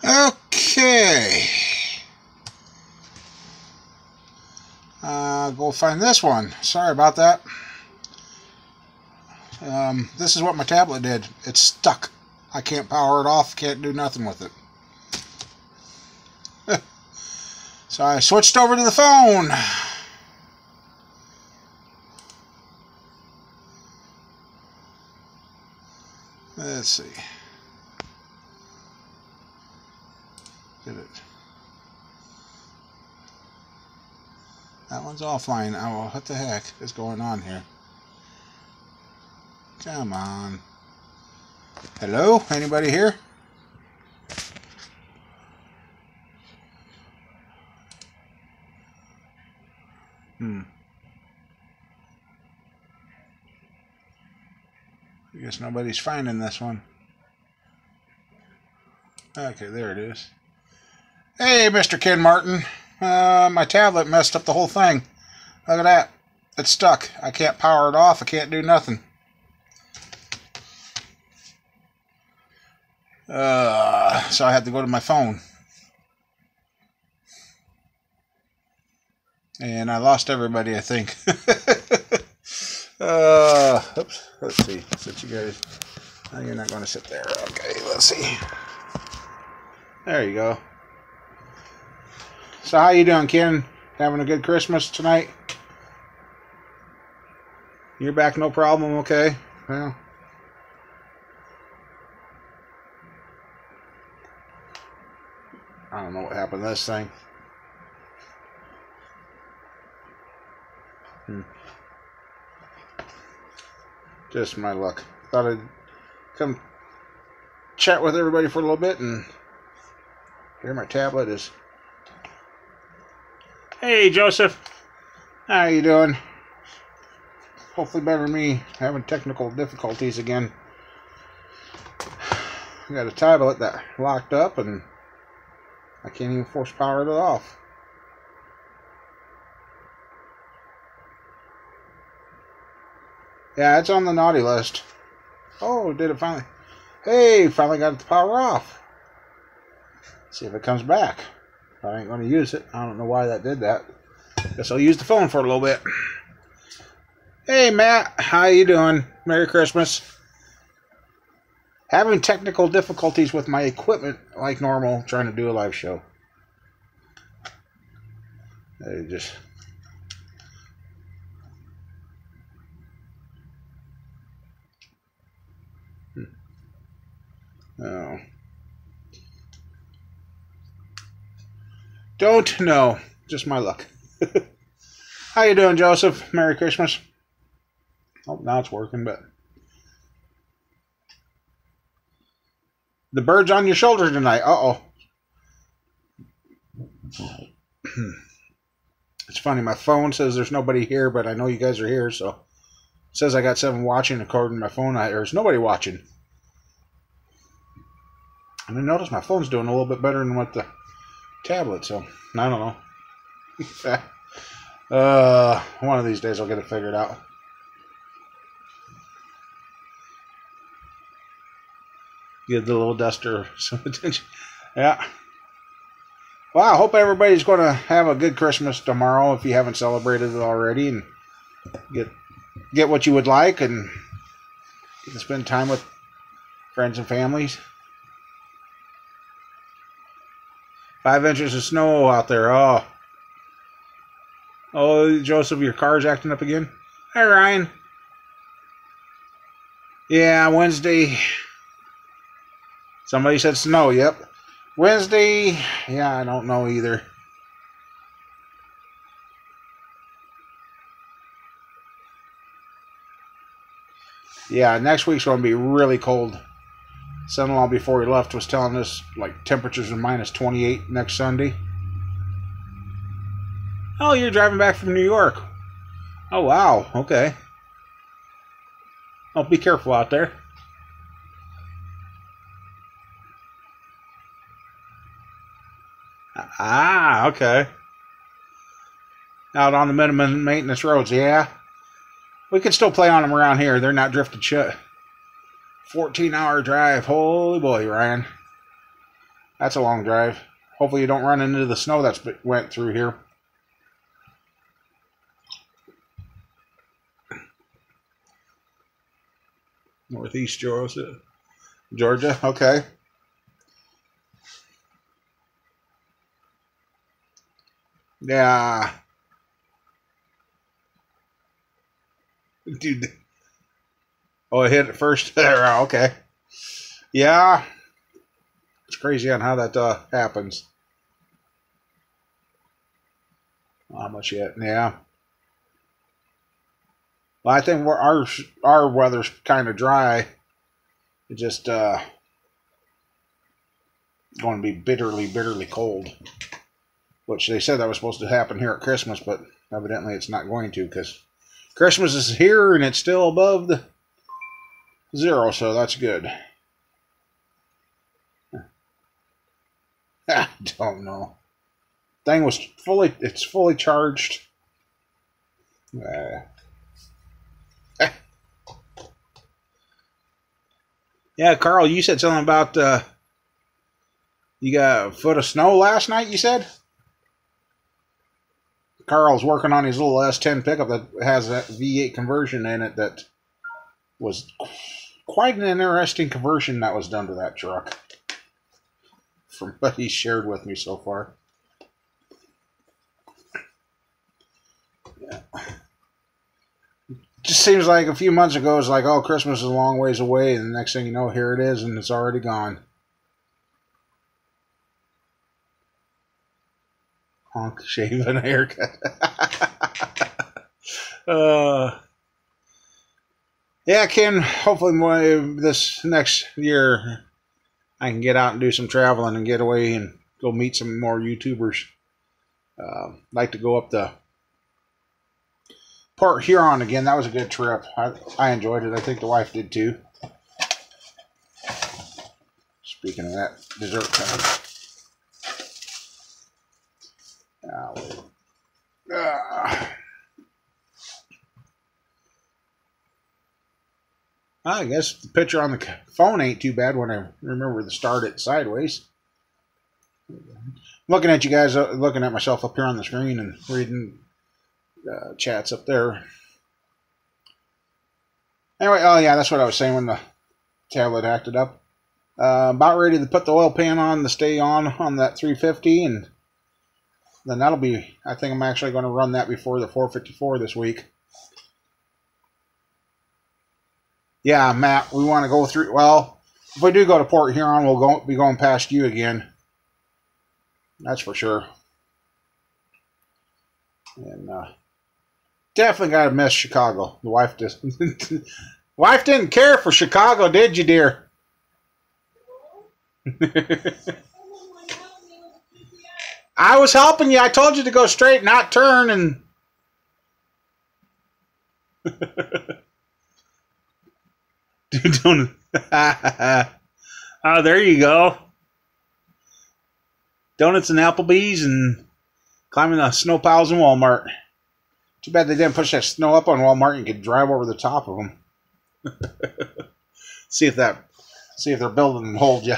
Okay. Go find this one. Sorry about that. This is what my tablet did. It's stuck. I can't power it off. Can't do nothing with it. So I switched over to the phone. Let's see. Did it? That one's offline. Oh, what the heck is going on here? Come on. Hello? Anybody here? I guess nobody's finding this one. Okay, there it is. Hey, Mr. Ken Martin. My tablet messed up the whole thing. Look at that. It's stuck. I can't power it off. I can't do nothing. So I had to go to my phone. And I lost everybody, I think. Oops. Let's see. Since you guys... Oh, you're not going to sit there. Okay, let's see. There you go. So how you doing, Ken? Having a good Christmas tonight? You're back, no problem, okay? Well... I don't know what happened to this thing. Just my luck. Thought I'd come chat with everybody for a little bit, and here my tablet is. Hey, Joseph. How you doing? Hopefully better than me. Having technical difficulties again. I got a tablet that locked up, and I can't even force power it off. Yeah, it's on the naughty list. Oh, did it finally? Hey, finally got the power off. Let's see if it comes back. I ain't going to use it. I don't know why that did that. Guess I'll use the phone for a little bit. Hey, Matt. How you doing? Merry Christmas. Having technical difficulties with my equipment like normal, trying to do a live show. I just... Oh. Don't know. Just my luck. How you doing, Joseph? Merry Christmas. Oh, now it's working, but... The bird's on your shoulder tonight. Uh-oh. It's funny, my phone says there's nobody here, but I know you guys are here, so... It says I got 7 watching, according to my phone. There's nobody watching. And I notice my phone's doing a little bit better than what the tablet, so I don't know. One of these days I'll get it figured out. Give the little duster some attention. Yeah. Well, I hope everybody's going to have a good Christmas tomorrow if you haven't celebrated it already, and get what you would like, and you can spend time with friends and families. 5 inches of snow out there. Oh, Joseph, your car's acting up again? Hi, Ryan. Yeah, Wednesday. Somebody said snow. Yep. Wednesday. Yeah, I don't know either. Yeah, next week's going to be really cold. Son-in-law, before he left, was telling us like temperatures are minus 28 next Sunday. Oh, you're driving back from New York. Oh, wow. Okay. Oh, be careful out there. Ah, okay. Out on the minimum maintenance roads, yeah. We can still play on them around here. They're not drifted shut. 14-hour drive. Holy boy, Ryan. That's a long drive. Hopefully you don't run into the snow that's went through here. Northeast Georgia. Okay. Yeah. Dude. Oh, it hit it first. Okay. Yeah. It's crazy on how that happens. Not much yet. Yeah. Well, I think our weather's kind of dry. It just going to be bitterly cold. Which they said that was supposed to happen here at Christmas, but evidently it's not going to, because Christmas is here and it's still above the 0, so that's good. I don't know. Thing was it's fully charged. Yeah, Carl, you said something about you got a foot of snow last night, you said? Carl's working on his little S10 pickup that has that V8 conversion in it that was quite an interesting conversion that was done to that truck from what he shared with me so far. Yeah. Just seems like a few months ago, it's like, oh, Christmas is a long ways away, and the next thing you know, here it is, and it's already gone. Honk, shave, and a haircut. Yeah, Ken, hopefully this next year I can get out and do some traveling and get away and go meet some more YouTubers. Like to go up the Port Huron again. That was a good trip. I enjoyed it. I think the wife did too. Speaking of that, dessert time. I guess the picture on the phone ain't too bad when I remember to start it sideways. Looking at you guys, looking at myself up here on the screen and reading chats up there. Anyway, oh yeah, that's what I was saying when the tablet acted up. About ready to put the oil pan on the stay on that 350, and then that'll be, I think I'm actually going to run that before the 454 this week. Yeah, Matt, we want to go through, well, if we do go to Port Huron, we'll be going past you again. That's for sure. And definitely got to miss Chicago. The wife just wife didn't care for Chicago, did you, dear? I was helping you. I told you to go straight, not turn, and don't. Oh, there you go. Donuts and Applebee's and climbing the snow piles in Walmart. Too bad they didn't push that snow up on Walmart and you could drive over the top of them. See if their building can hold you.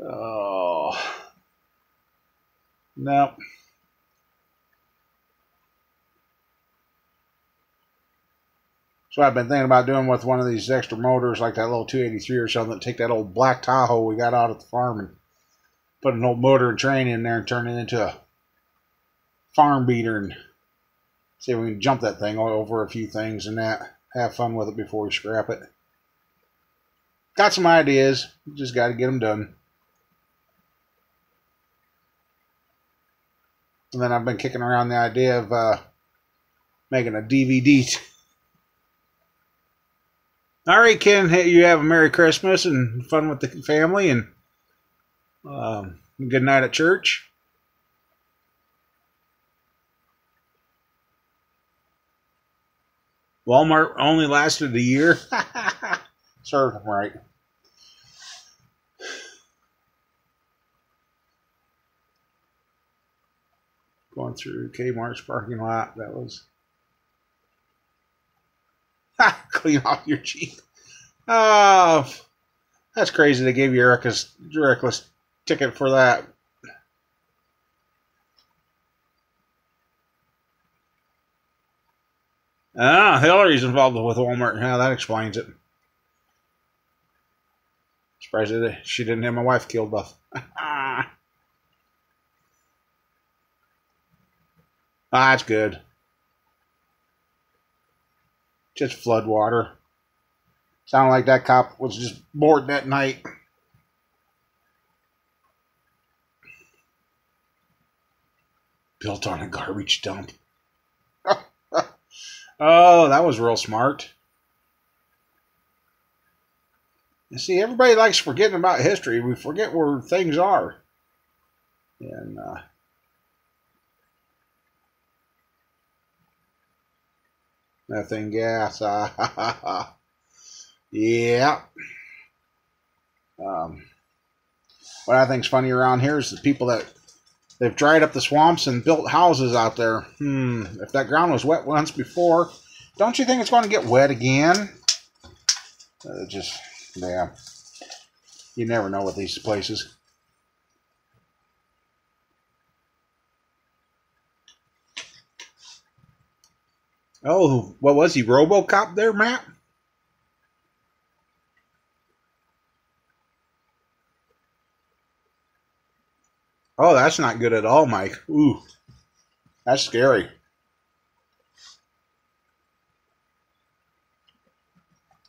Oh. No. So I've been thinking about doing with one of these extra motors, like that little 283 or something. Take that old black Tahoe we got out at the farm and put an old motor and train in there and turn it into a farm beater and see if we can jump that thing over a few things and that. Have fun with it before we scrap it. Got some ideas. Just got to get them done. And then I've been kicking around the idea of making a DVD. All right, Ken, hey, you have a Merry Christmas and fun with the family and good night at church. Walmart only lasted a year. Served them right. Going through Kmart's parking lot. That was clean off your Jeep. Oh, That's crazy. They gave you a reckless ticket for that. Ah, Hillary's involved with Walmart. Yeah, that explains it. Surprised that she didn't have my wife killed off. That's good. Just flood water. Sounded like that cop was just bored that night. Built on a garbage dump. Oh, that was real smart. You see, everybody likes forgetting about history. We forget where things are. And nothing gas. Yeah. What I think's funny around here is the people that they've dried up the swamps and built houses out there. If that ground was wet once before, don't you think it's going to get wet again? Yeah. You never know with these places. Oh, what was he? RoboCop there, Matt? Oh, that's not good at all, Mike. Ooh, that's scary.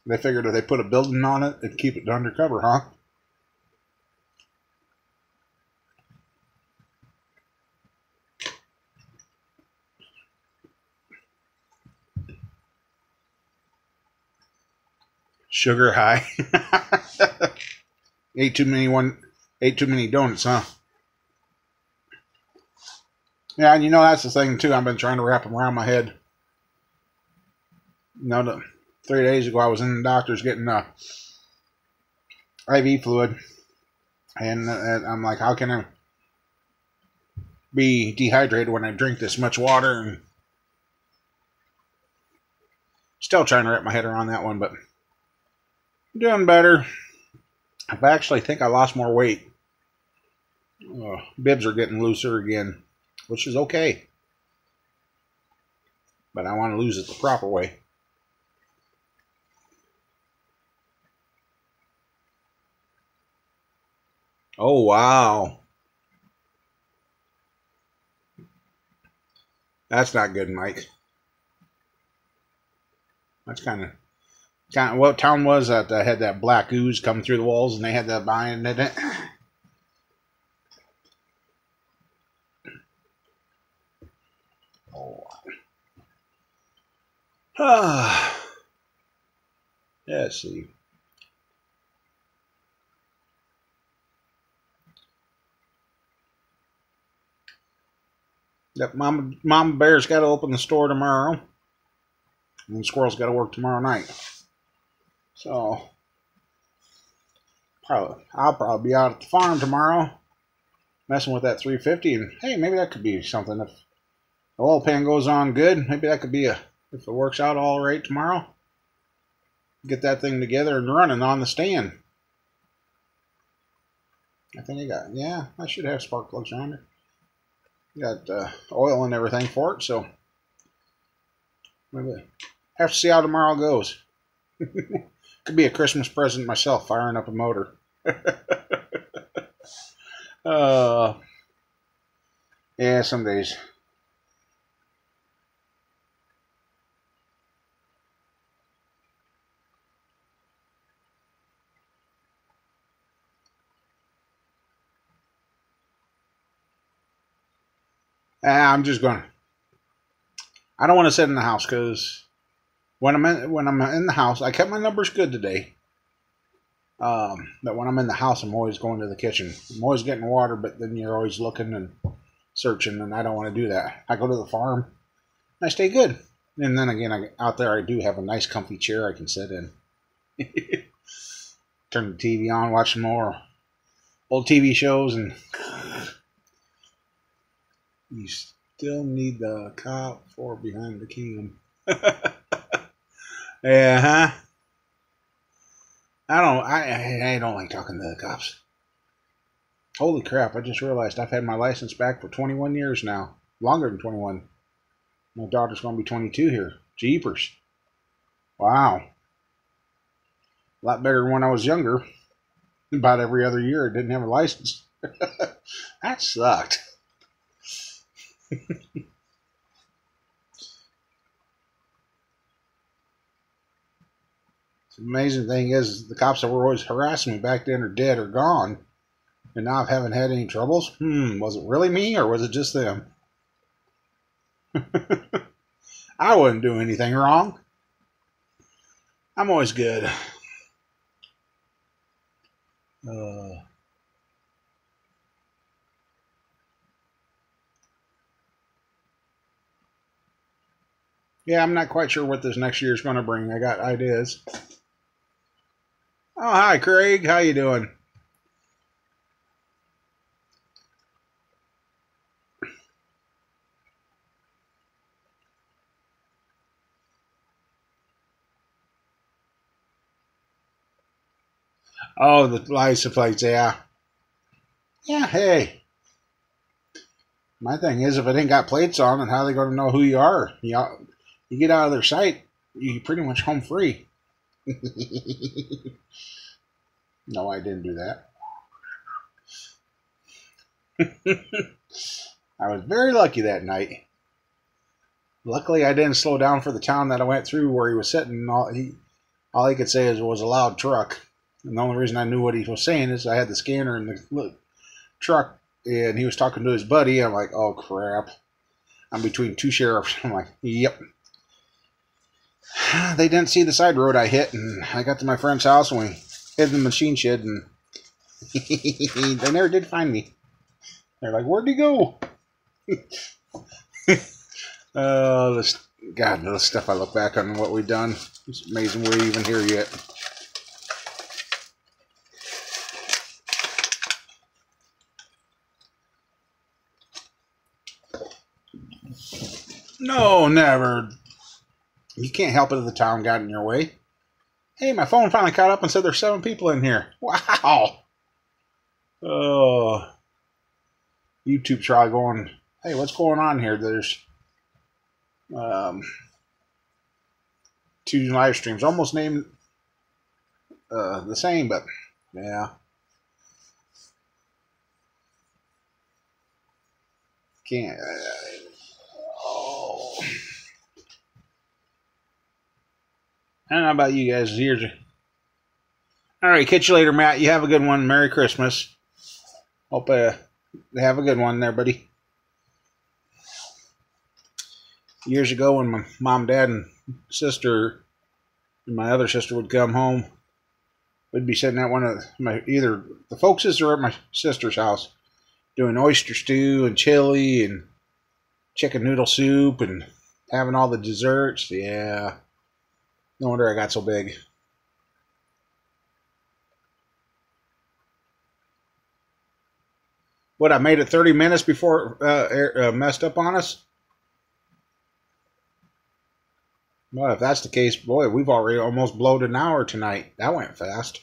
They figured if they put a building on it, it'd keep it undercover, huh? Sugar high. Ate too many donuts, huh? Yeah, and that's the thing too. I've been trying to wrap them around my head. 3 days ago I was in the doctor's getting IV fluid, and I'm like, how can I be dehydrated when I drink this much water? And still trying to wrap my head around that one, but I'm doing better. I actually think I lost more weight. Bibs are getting looser again, which is okay. But I want to lose it the proper way. Oh, wow. That's not good, Mike. That's kind of what town was that had that black ooze come through the walls and they had that behind it? Oh. Let's see. That Mama Bear's got to open the store tomorrow. And Squirrel's got to work tomorrow night. So, I'll probably be out at the farm tomorrow messing with that 350. And, hey, maybe that could be something. If the oil pan goes on good, maybe that could be if it works out all right tomorrow, get that thing together and running on the stand. I think I should have spark plugs around it. Got oil and everything for it, so maybe have to see how tomorrow goes. Could be a Christmas present myself, firing up a motor. Yeah, some days. I'm just going. I don't want to sit in the house because when I'm in the house, I kept my numbers good today. But when I'm in the house, I'm always going to the kitchen. I'm always getting water, but then you're always looking and searching, and I don't want to do that. I go to the farm, and I stay good. And then again, out there, I do have a nice, comfy chair I can sit in. Turn the TV on, watch some more old TV shows, and you still need the cop for behind the cam. Yeah, huh? I don't like talking to the cops. Holy crap, I just realized I've had my license back for 21 years now. Longer than 21. My daughter's going to be 22 here. Jeepers. Wow. A lot better than when I was younger. About every other year I didn't have a license. That sucked. The amazing thing is the cops that were always harassing me back then are dead or gone. And now I haven't had any troubles. Was it really me or was it just them? I wouldn't do anything wrong. I'm always good. Yeah, I'm not quite sure what this next year's going to bring. I got ideas. Oh, hi, Craig. How you doing? Oh, the license plates, yeah. Yeah, hey. My thing is, if it ain't got plates on it, how are they going to know who you are? You get out of their sight, you're pretty much home free. No, I didn't do that. I was very lucky that night. Luckily, I didn't slow down for the town that I went through where he was sitting. All he could say is it was a loud truck. And the only reason I knew what he was saying is I had the scanner in the truck, and he was talking to his buddy. I'm like, oh, crap. I'm between two sheriffs. I'm like, yep. They didn't see the side road I hit, and I got to my friend's house, and we hid in the machine shed, and they never did find me. They're like, where'd he go? God, the stuff I look back on what we've done. It's amazing we're even here yet. No, never. You can't help it if the town got in your way. Hey, my phone finally caught up and said there's 7 people in here. Wow. Oh. YouTube's probably going, hey, what's going on here? There's 2 live streams. Almost named the same, but yeah. Can't. I don't know about you guys. All right, catch you later, Matt. You have a good one. Merry Christmas. Hope they have a good one there, buddy. Years ago, when my mom, dad, and sister, and my other sister would come home, we'd be sitting at one of either the folks' or at my sister's house, doing oyster stew and chili and chicken noodle soup and having all the desserts. Yeah. No wonder I got so big. What, I made it 30 minutes before it messed up on us? Well, if that's the case, boy, we've already almost blowed an hour tonight. That went fast.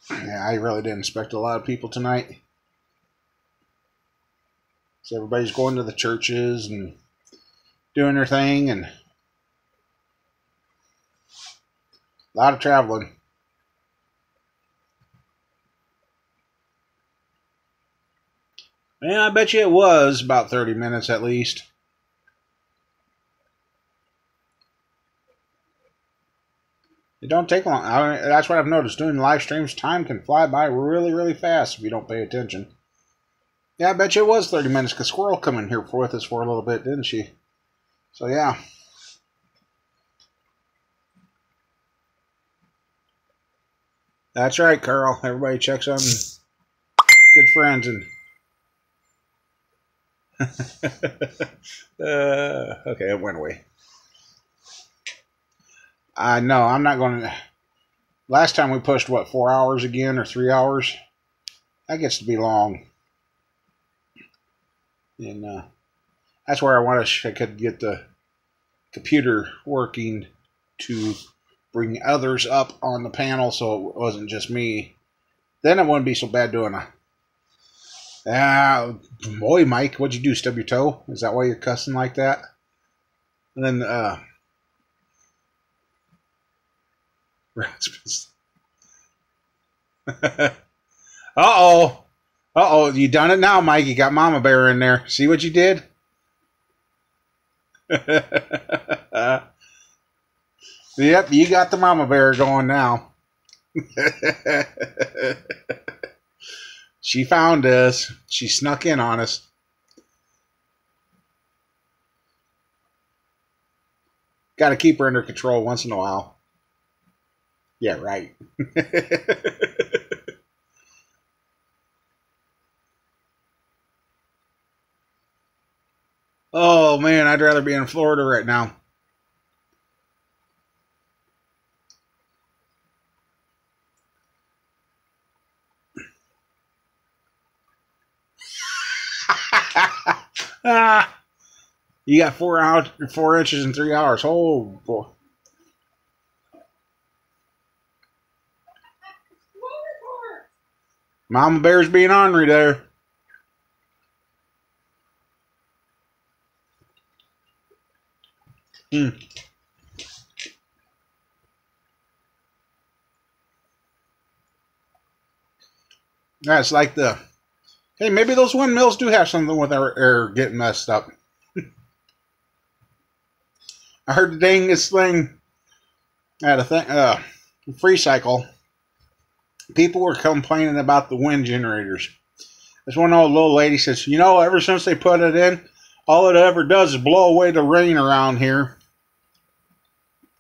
Yeah, I really didn't expect a lot of people tonight. So everybody's going to the churches and doing their thing, and a lot of traveling. And I bet you it was about 30 minutes at least. It don't take long. That's what I've noticed. Doing live streams, time can fly by really, really fast if you don't pay attention. Yeah, I bet you it was 30 minutes because Squirrel come in here with us for a little bit, didn't she? So, yeah. That's right, Carl. Everybody checks on good friends and... okay, it went away. No, I'm not going to... Last time we pushed, what, 4 hours again or 3 hours? That gets to be long. And that's where I could get the computer working to bring others up on the panel so it wasn't just me. Then it wouldn't be so bad doing a... boy, Mike, what'd you do? Stub your toe? Is that why you're cussing like that? And then, Uh-oh. Uh-oh, you done it now, Mike. You got Mama Bear in there. See what you did? Yep, you got the Mama Bear going now. She found us. She snuck in on us. Got to keep her under control once in a while. Yeah, right. Oh, man, I'd rather be in Florida right now. You got 4 inches in 3 hours. Oh, boy. Mama Bear's being ornery there. That's like the... Hey, maybe those windmills do have something with our air getting messed up. I heard the dangest thing at a free cycle. People were complaining about the wind generators. This one old little lady says, you know, ever since they put it in, all it ever does is blow away the rain around here.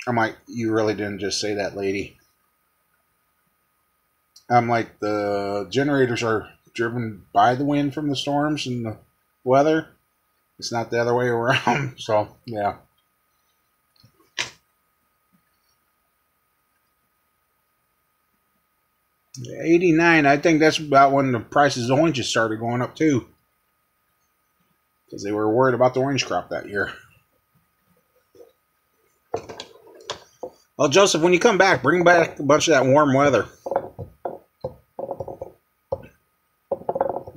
I'm like, you really didn't just say that, lady. I'm like, the generators are driven by the wind from the storms and the weather. It's not the other way around. So, yeah. $89, I think that's about when the prices of oranges started going up too. Because they were worried about the orange crop that year. Well, Joseph, when you come back, bring back a bunch of that warm weather.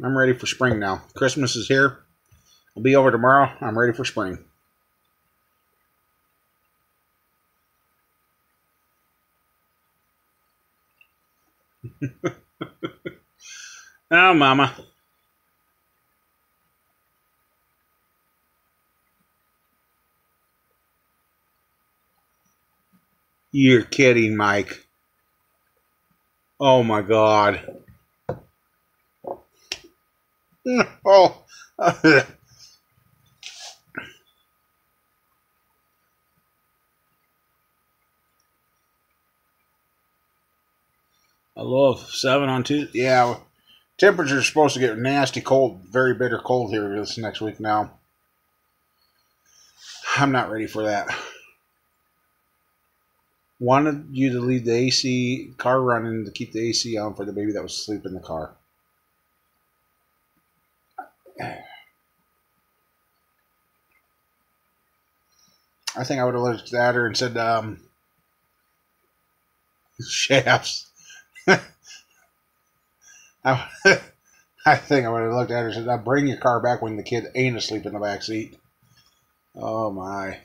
I'm ready for spring now. Christmas is here. I'll be over tomorrow. I'm ready for spring. Oh, Mama. You're kidding, Mike. Oh, my God. Oh. A low of 7 on Tuesday. Yeah, temperature's supposed to get nasty cold, very bitter cold here this next week now. I'm not ready for that. Wanted you to leave the AC car running to keep the AC on for the baby that was asleep in the car. I think I would have looked at her and said, shafts. I think I would have looked at her and said, I'll bring your car back when the kid ain't asleep in the back seat. Oh, my.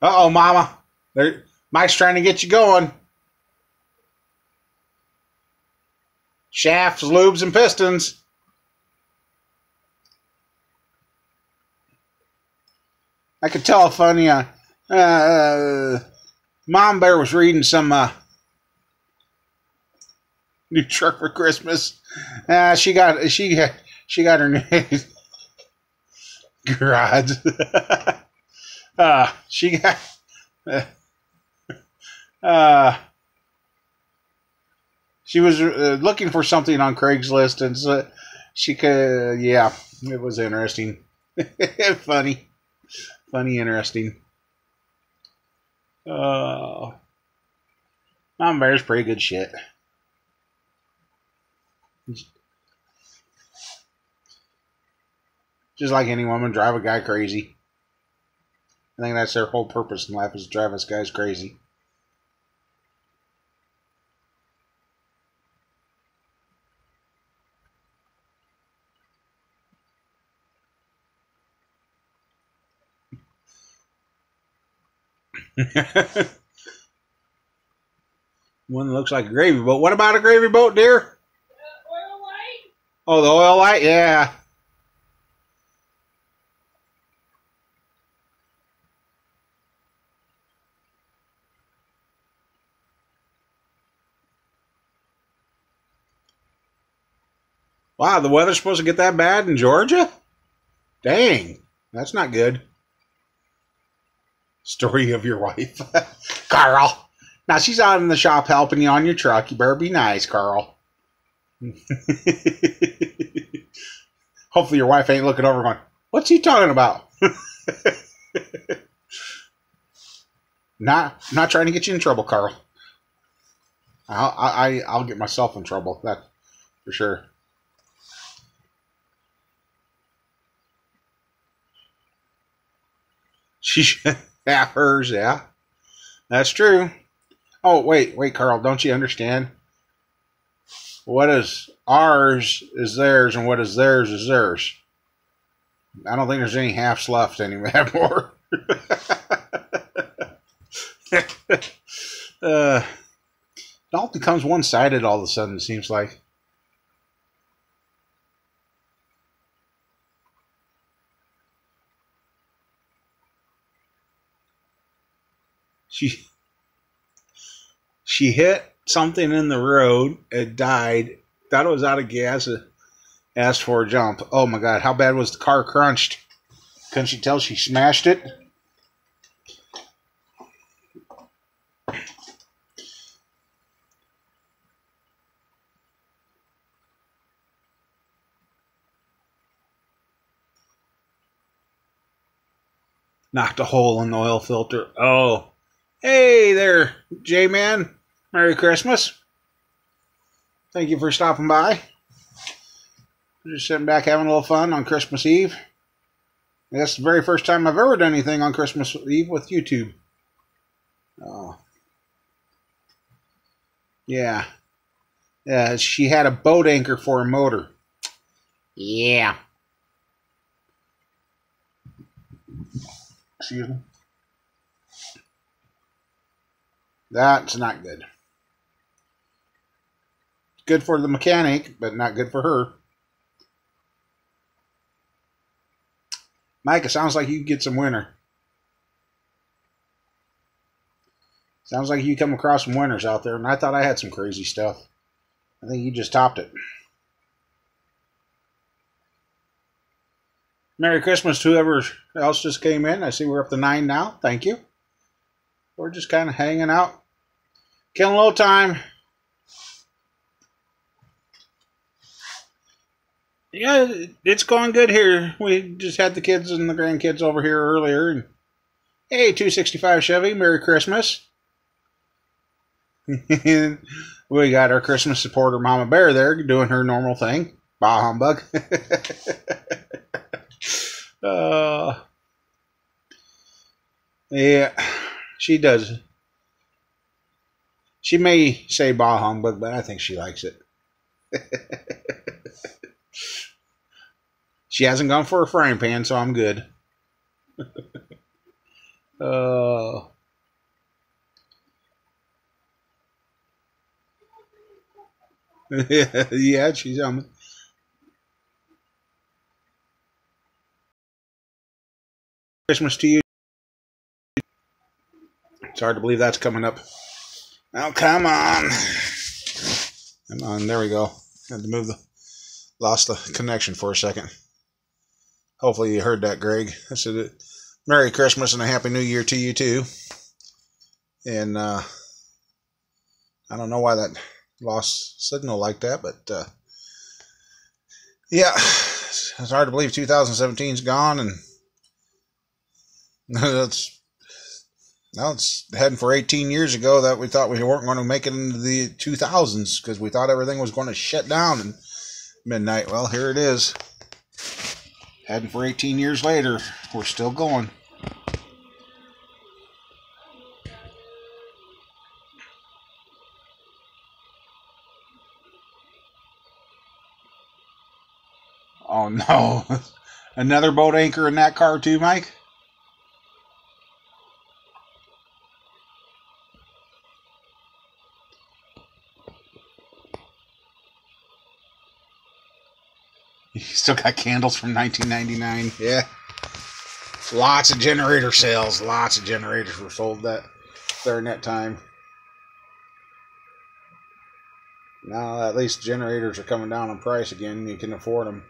Uh-oh, Mama. Mike's trying to get you going. Shafts, lubes, and pistons. I could tell funny. Mom Bear was reading some new truck for Christmas. She got her new garage. She got she was looking for something on Craigslist, and so she could. Yeah, it was interesting. Funny, interesting. Mom Bear's pretty good shit. Just like any woman, drive a guy crazy. I think that's their whole purpose in life, is to drive us guys crazy. One looks like a gravy boat. What about a gravy boat, dear? Oil light? Oh, the oil light? Yeah. Wow, the weather's supposed to get that bad in Georgia? Dang, that's not good. Story of your wife. Carl. Now she's out in the shop helping you on your truck. You better be nice, Carl. Hopefully your wife ain't looking over going, what's he talking about? Not trying to get you in trouble, Carl. I'll get myself in trouble, that's for sure. She should have hers, yeah. That's true. Oh, wait, Carl, don't you understand? What is ours is theirs, and what is theirs is theirs. I don't think there's any halves left anymore. It all becomes one-sided all of a sudden, it seems like. She hit something in the road. It died. Thought it was out of gas. Asked for a jump. Oh my God! How bad was the car crunched? Couldn't she tell she smashed it? Knocked a hole in the oil filter. Oh. Hey there, J-Man. Merry Christmas. Thank you for stopping by. Just sitting back having a little fun on Christmas Eve. That's the very first time I've ever done anything on Christmas Eve with YouTube. Oh. Yeah. Yeah, she had a boat anchor for a motor. Yeah. Excuse me. That's not good. Good for the mechanic, but not good for her. Mike, it sounds like you get some winter. Sounds like you come across some winners out there, and I thought I had some crazy stuff. I think you just topped it. Merry Christmas to whoever else just came in. I see we're up to 9 now. Thank you. We're just kind of hanging out, killing a little time. Yeah, it's going good here. We just had the kids and the grandkids over here earlier. And hey, 265 Chevy, Merry Christmas. We got our Christmas supporter Mama Bear there doing her normal thing. Bah humbug. Yeah, she does. She may say bah humbug, but I think she likes it. She hasn't gone for a frying pan, so I'm good. Yeah, she's Christmas to you. It's hard to believe that's coming up. Oh, come on. Come on, there we go. Had to lost the connection for a second. Hopefully you heard that, Greg. I said Merry Christmas and a Happy New Year to you too. And I don't know why that lost signal like that, but yeah, it's hard to believe 2017's gone, and it's heading for 18 years ago that we thought we weren't going to make it into the 2000s because we thought everything was going to shut down in midnight. Well, here it is. Heading for 18 years later. We're still going. Oh no. Another boat anchor in that car too, Mike? You still got candles from 1999. Yeah. Lots of generator sales. Lots of generators were sold during that time. Now at least generators are coming down in price again. You can afford them.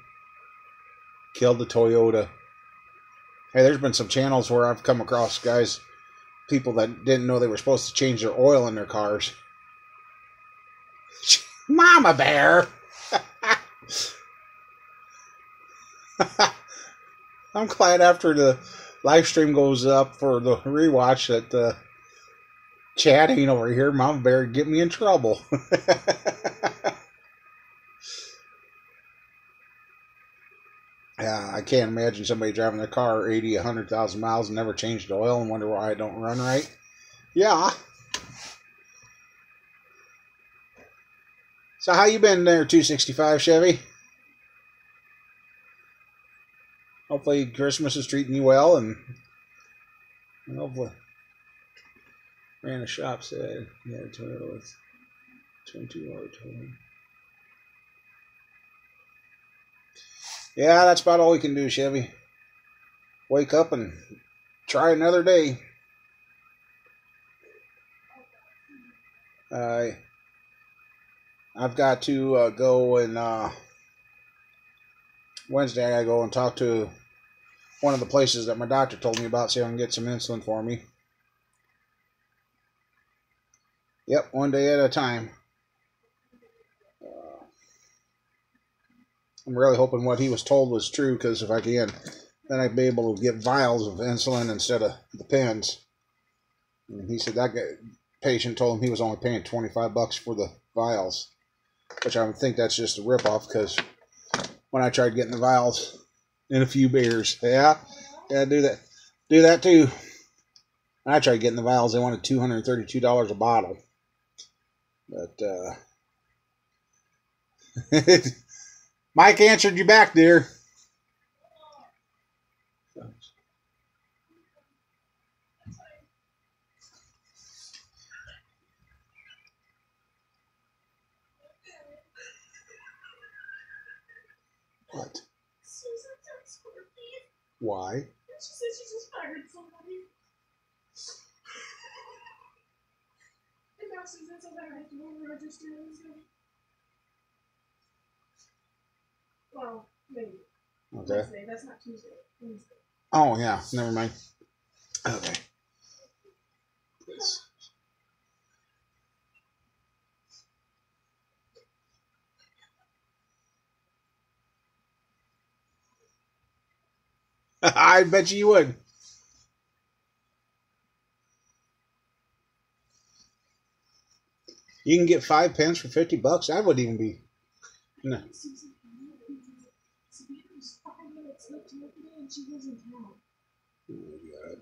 Killed the Toyota. Hey, there's been some channels where I've come across people that didn't know they were supposed to change their oil in their cars. Mama Bear! I'm glad after the live stream goes up for the rewatch that Chad ain't over here. Mama Bear get me in trouble. Yeah, I can't imagine somebody driving their car 80, 100,000 miles and never changed the oil and wonder why it don't run right. Yeah. So how you been there, 265 Chevy? Hopefully Christmas is treating you well, and hopefully ran a shop said yeah, Toyota with 22 hour total. Yeah, that's about all we can do, Chevy. Wake up and try another day. I've got to go and Wednesday I gotta go and talk to one of the places that my doctor told me about, so I can get some insulin for me. Yep, one day at a time. I'm really hoping what he was told was true, because if I can, then I'd be able to get vials of insulin instead of the pens. And he said that patient told him he was only paying $25 for the vials, which I would think that's just a ripoff, because when I tried getting the vials in a few beers, do that too. When I tried getting the vials, they wanted $232 a bottle, but Mike answered you back, dear. What? Why? She said she just fired somebody. And now Susan says I have to go register Wednesday. Well, maybe. Okay. Wednesday, that's not Tuesday. Wednesday. Oh, yeah. Never mind. Okay. Please. I bet you would. You can get 5 pens for $50. That wouldn't even be. No. Oh, God.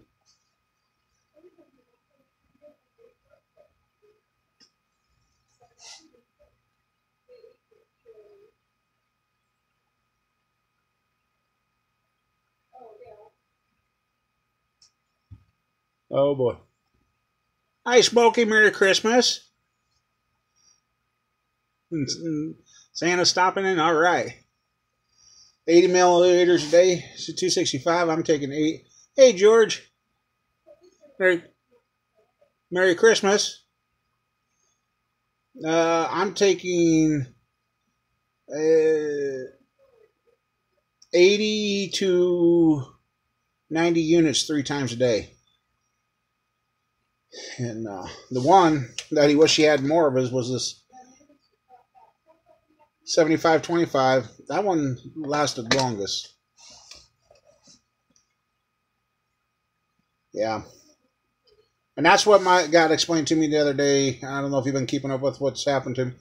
Oh, boy. Hi, Smokey. Merry Christmas. Santa's stopping in? All right. 80 milliliters a day. So 265. I'm taking 8. Hey, George. Merry Christmas. I'm taking 80 to 90 units 3 times a day. And the one that he wished he had more of was this 75-25. That one lasted longest. Yeah. And that's what got explained to me the other day. I don't know if you've been keeping up with what's happened to me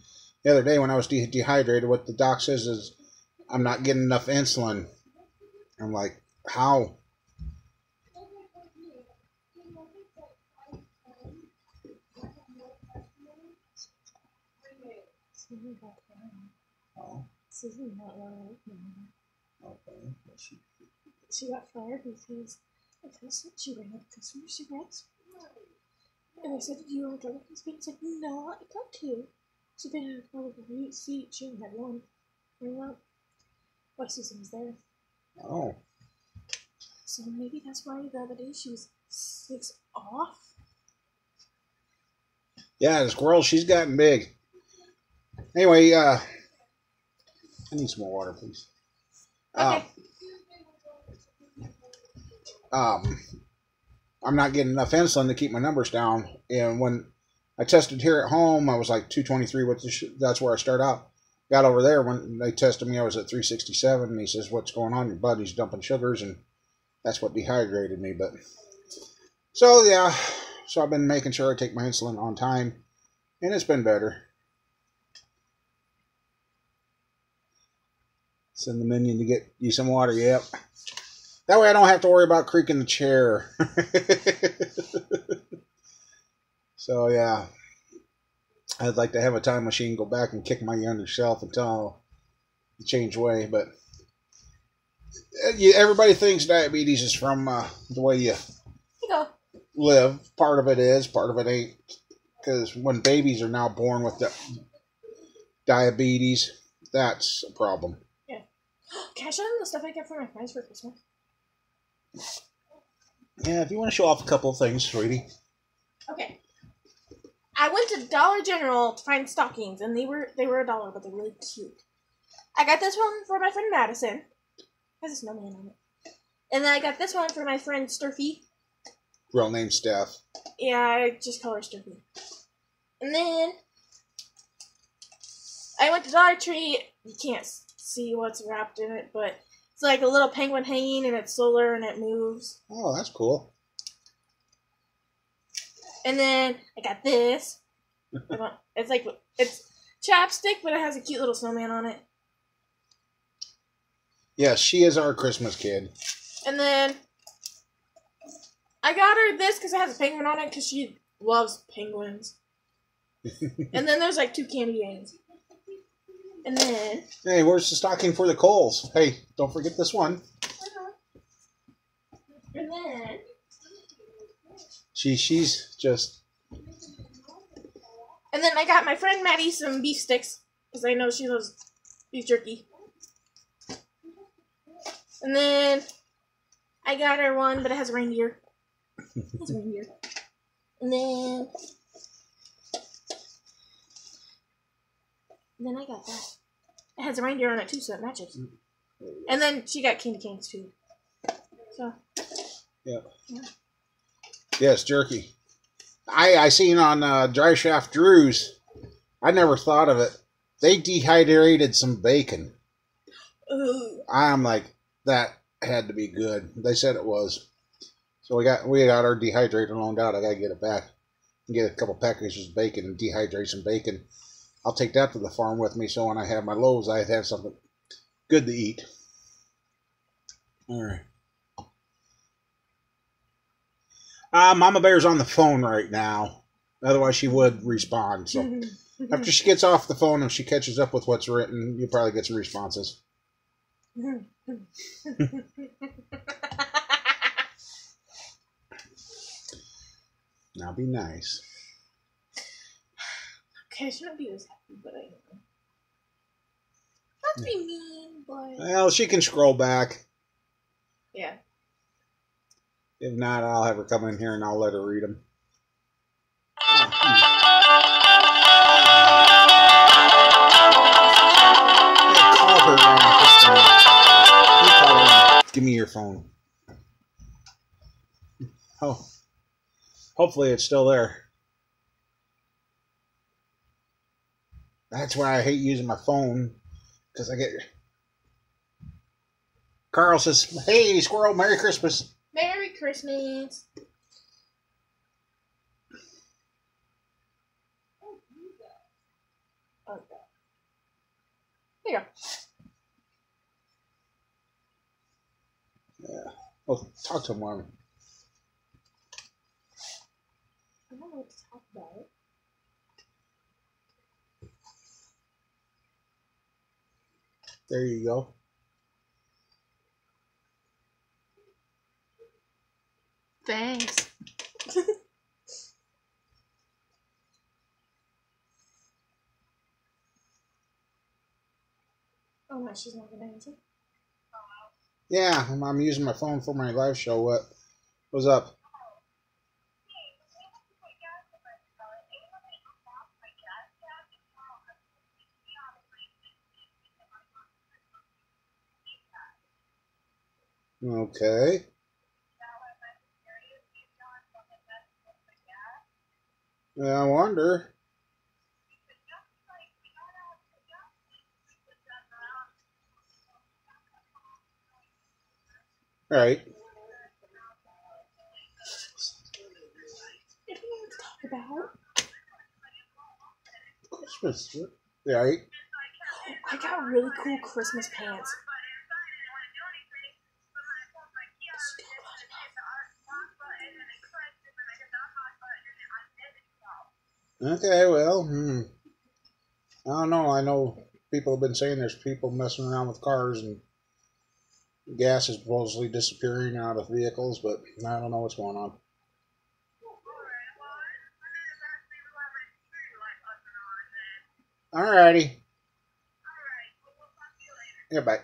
the other day when I was dehydrated. What the doc says is I'm not getting enough insulin. I'm like, how? Oh. Okay. She got fired because she ran out of customer cigarettes. And I said, "Do you want to drive with me?" She said, "No, I got two." She been in a car with a seat. She only had one. And well, why Susan was there. Oh. So maybe that's why the other day she was 6 off. Yeah, the squirrel, she's gotten big. Anyway, I need some more water, please. Okay. I'm not getting enough insulin to keep my numbers down. And when I tested here at home, I was like 223, that's where I start out. Got over there, when they tested me, I was at 367, and he says, "What's going on? Your body's dumping sugars," and that's what dehydrated me. But so, yeah, so I've been making sure I take my insulin on time, and it's been better. Send the minion to get you some water. Yep. That way I don't have to worry about creaking the chair. So, yeah. I'd like to have a time machine, go back and kick my younger self and tell him to change way. But everybody thinks diabetes is from the way you live. Part of it is, part of it ain't. Because when babies are now born with diabetes, that's a problem. Yeah. Can I show them the stuff I get for my friends for Christmas? Yeah, if you want to show off a couple of things, sweetie. Okay. I went to Dollar General to find stockings, and they were $1, but they're really cute. I got this one for my friend Madison. It has a snowman on it. And then I got this one for my friend Sturfy. Real name Steph. Yeah, I just call her Sturfy. And then I went to Dollar Tree. You can't see what's wrapped in it, but it's like a little penguin hanging, and it's solar, and it moves. Oh, that's cool. And then I got this. It's chapstick, but it has a cute little snowman on it. Yes, she is our Christmas kid. And then I got her this because it has a penguin on it because she loves penguins. And then there's like 2 candy canes. And then... Hey, where's the stocking for the Coles? Hey, don't forget this one. And then... She's just... And then I got my friend Maddie some beef sticks because I know she loves beef jerky. And then I got her one, but it has a reindeer. It's a reindeer. And then I got that. It has a reindeer on it too, so it matches. And then she got candy canes too. So. Yeah. Yes, jerky. I seen on Dry Shaft Drew's. I never thought of it. They dehydrated some bacon. Ooh. I'm like, that had to be good. They said it was. So we got our dehydrator loaned out. I gotta get it back and get a couple packages of bacon and dehydrate some bacon. I'll take that to the farm with me, so when I have my loaves, I have something good to eat. All right. Mama Bear's on the phone right now. Otherwise, she would respond. So after she gets off the phone and she catches up with what's written, you'll probably get some responses. Now be nice. Okay, I shouldn't be as happy, but I know. Not to be mean, but... Well, she can scroll back. Yeah. If not, I'll have her come in here and I'll let her read them. Give me your phone. Oh, hopefully it's still there. That's why I hate using my phone, because I get... Carl says, "Hey, squirrel, Merry Christmas." Merry Christmas. Okay. There you go. Yeah. Well, talk to him, Marvin. I don't know what to talk about. There you go. Oh no, she's not gonna answer. Yeah, I'm using my phone for my live show. What's up? Okay. Yeah, I wonder. All right. I don't know what to talk about. Christmas. Yeah, right. I got really cool Christmas pants. Okay, well, I don't know. I know people have been saying there's people messing around with cars and gas is supposedly disappearing out of vehicles, but I don't know what's going on. Alrighty. Yeah, bye.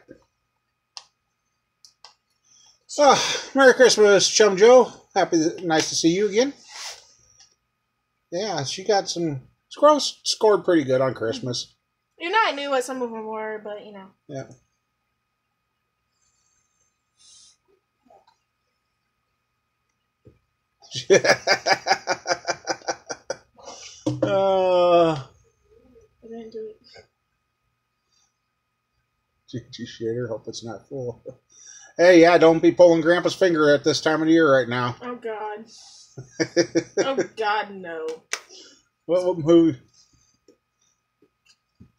Oh, Merry Christmas, Chum Joe. Nice to see you again. Yeah, she got some. Squirrels scored pretty good on Christmas. You know, I knew what some of them were, but you know. Yeah. I didn't do it. G shader. Hope it's not full. Hey, yeah, don't be pulling Grandpa's finger at this time of the year right now. Oh God. Oh God, no. Who?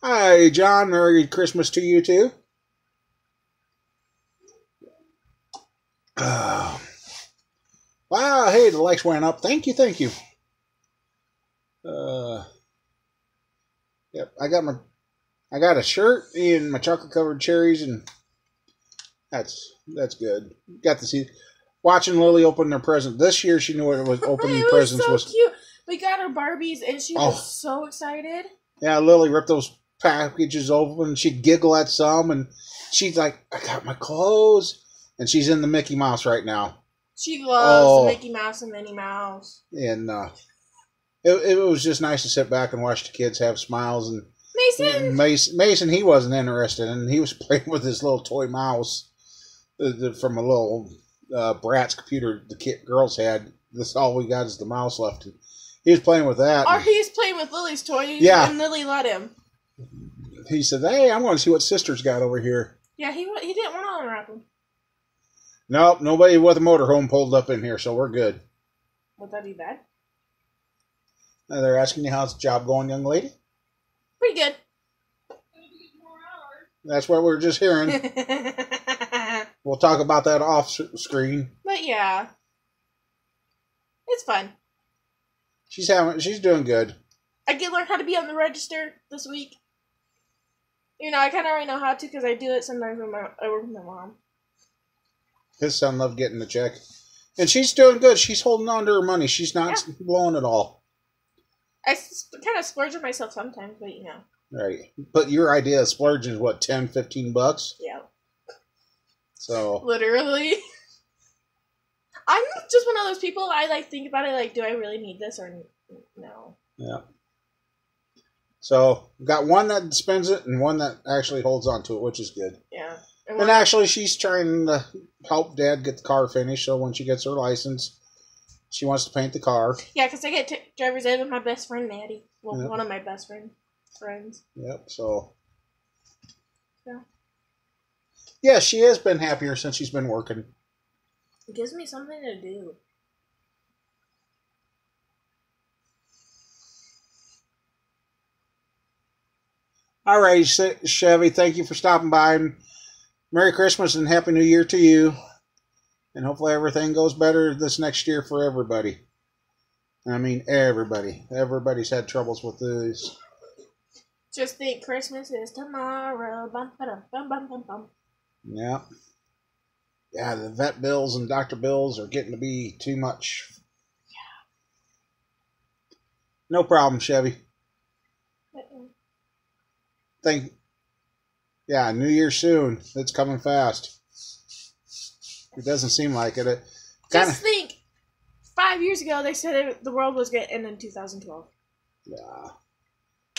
Hi, John. Merry Christmas to you too. Wow. Hey, the likes went up. Thank you. Yep. I got a shirt and my chocolate covered cherries, and that's good. Got to see watching Lily open their present this year. She knew what it was. Opening presents was so cute. We got her Barbies, and she was so excited. Yeah, Lily ripped those packages open, and she'd giggle at some, and she's like, "I got my clothes," and she's in the Mickey Mouse right now. She loves Mickey Mouse and Minnie Mouse. And it was just nice to sit back and watch the kids have smiles. And Mason, he wasn't interested, and he was playing with his little toy mouse from a little Bratz computer the girls had. This all we got is the mouse left. And he was playing with that. Or he's playing with Lily's toys, and Lily let him. He said, "Hey, I want to see what Sister's got over here." Yeah, he didn't want to unwrap them. Nope, nobody with a motorhome pulled up in here, so we're good. Would that be bad? They're asking you how's the job going, young lady? Pretty good. That's what we were just hearing. We'll talk about that off screen. But yeah, it's fun. She's doing good. I did learn how to be on the register this week. You know, I kind of already know how to because I do it sometimes when I work with my mom. His son loved getting the check. And she's doing good. She's holding on to her money. She's not blowing it all. I kind of splurge on myself sometimes, but you know. Right. But your idea of splurging is what, $10, $15? Yeah. So. Literally. I'm just one of those people, I think about it like, do I really need this or no? Yeah. So, got one that spends it and one that actually holds on to it, which is good. Yeah. And actually, she's trying to help Dad get the car finished, so when she gets her license, she wants to paint the car. Yeah, because I get driver's ed with my best friend, Maddie. Well, one of my best friends. Yep, so. Yeah. Yeah, she has been happier since she's been working. It gives me something to do. All right, Chevy, thank you for stopping by. And Merry Christmas and Happy New Year to you. And hopefully everything goes better this next year for everybody. I mean, everybody. Everybody's had troubles with this. Just think Christmas is tomorrow. Bum, ba-dum, bum, bum, bum, bum. Yeah. Yeah, the vet bills and doctor bills are getting to be too much. Yeah. No problem, Chevy. Yeah, New Year soon. It's coming fast. It doesn't seem like it. Just think, 5 years ago they said the world was going to end in 2012. Yeah.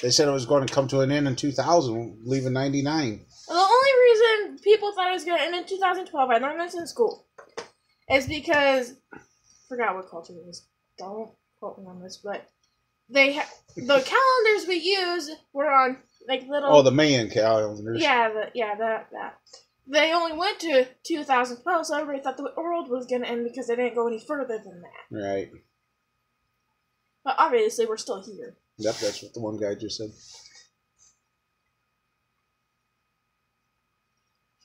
They said it was going to come to an end in 2000, leaving 99. Well, the only reason people thought it was going to end in 2012, I learned this in school, is because, I forgot what culture it was. Don't quote me on this, but the calendars we use were on like little. Oh, the Mayan calendars. Yeah, that. They only went to 2012, so everybody thought the world was going to end because they didn't go any further than that. Right. But obviously, we're still here. Yep, that's what the one guy just said.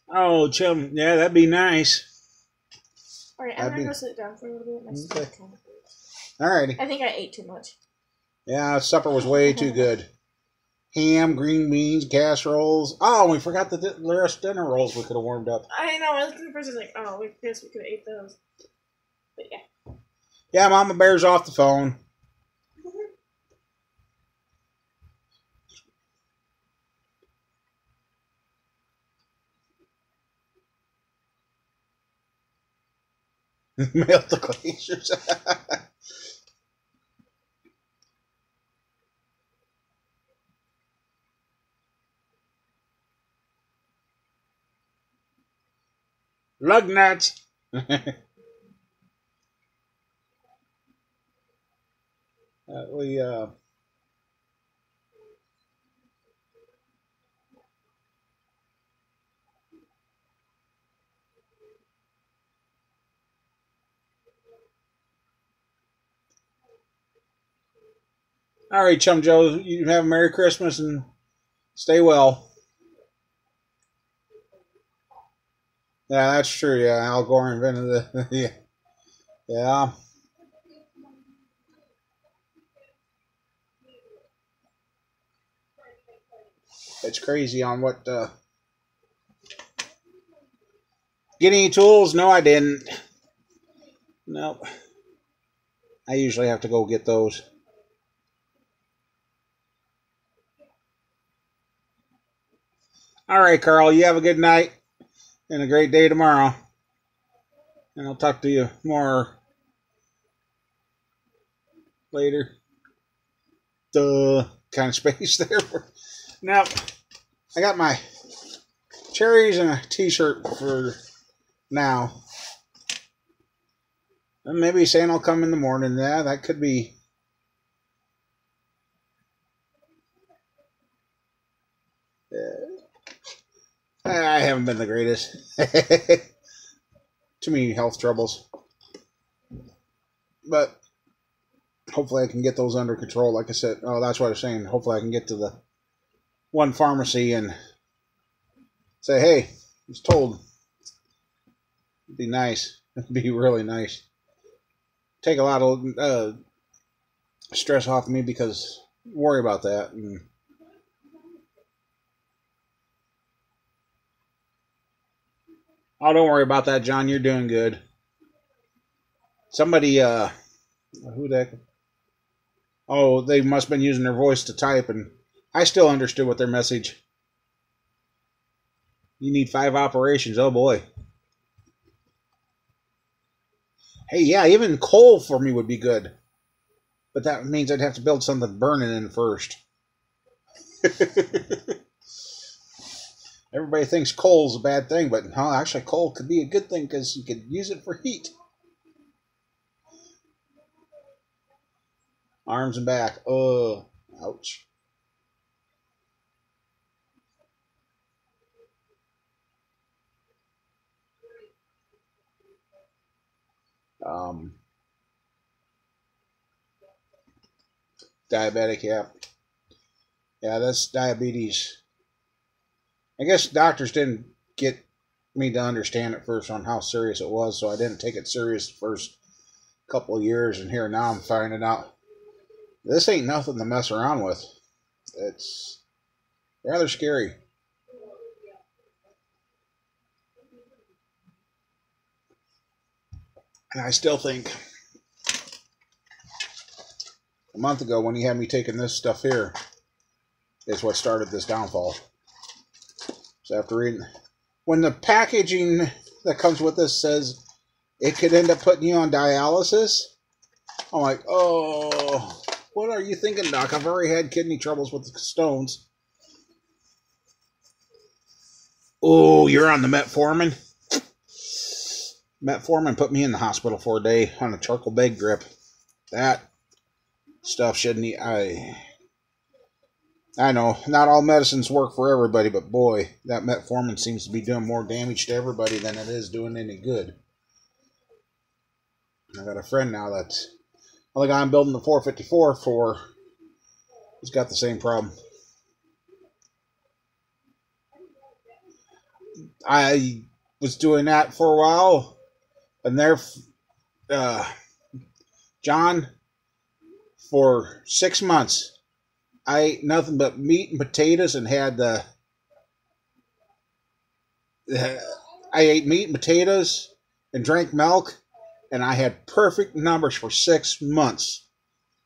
Oh, chum, yeah, that'd be nice. All right, I'm gonna go sit down for a little bit. My stomach kind of hurts. All righty. I think I ate too much. Yeah, supper was way too good. Ham, green beans, casseroles. Oh, we forgot the rest dinner rolls we could have warmed up. I know. I was the person like, oh, we guess we could have ate those. But yeah. Yeah, Mama Bear's off the phone. Mail the glaciers. Lug nuts. We all right, Chum Joe. You have a Merry Christmas and stay well. Yeah, that's true. Yeah, Al Gore invented the. Yeah. Yeah. It's crazy on what. Get any tools? No, I didn't. Nope. I usually have to go get those. All right, Carl. You have a good night and a great day tomorrow. And I'll talk to you more later. The kind of space there. Now, I got my cherries and a t-shirt for now. And maybe Santa will come in the morning. Yeah, that could be. I haven't been the greatest. Too many health troubles. But hopefully I can get those under control. Like I said, oh, that's what I was saying. Hopefully I can get to the one pharmacy and say, hey, I was told. It'd be nice. It'd be really nice. Take a lot of stress off me because worry about that. And oh, don't worry about that, John. You're doing good. Somebody, who the heck? Oh, they must have been using their voice to type, and I still understood what their message. You need 5 operations. Oh, boy. Hey, yeah, even coal for me would be good. But that means I'd have to build something burning in first. Everybody thinks coal's a bad thing, but no, actually coal could be a good thing because you could use it for heat. Arms and back. Oh, ouch. Diabetic, yeah. Yeah, that's diabetes. I guess doctors didn't get me to understand at first on how serious it was, so I didn't take it serious the first couple of years, and here now I'm finding out this ain't nothing to mess around with. It's rather scary. And I still think a month ago when he had me taking this stuff here is what started this downfall. So after reading, when the packaging that comes with this says it could end up putting you on dialysis, I'm like, oh, what are you thinking, Doc? I've already had kidney troubles with the stones. Oh, you're on the metformin? Metformin put me in the hospital for a day on a charcoal bag drip. That stuff shouldn't eat. I know, not all medicines work for everybody, but boy, that metformin seems to be doing more damage to everybody than it is doing any good. I got a friend now that's the guy I'm building the 454 for. He's got the same problem. I was doing that for a while, and there, John, for 6 months, I ate nothing but meat and potatoes and had I ate meat and potatoes and drank milk, and I had perfect numbers for 6 months.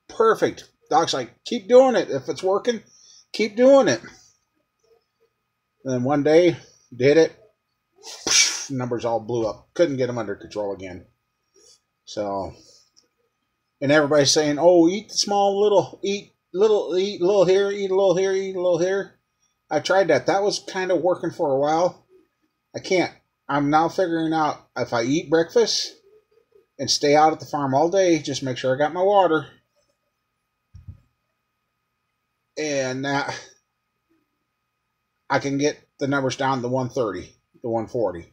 Perfect. Doc's like, keep doing it. If it's working, keep doing it. And then one day, did it. Numbers all blew up. Couldn't get them under control again. So, and everybody's saying, oh, eat the small little, eat a little here, eat a little here, eat a little here. I tried that. That was kind of working for a while. I can't. I'm now figuring out if I eat breakfast and stay out at the farm all day, just make sure I got my water. And I can get the numbers down to 130, to 140.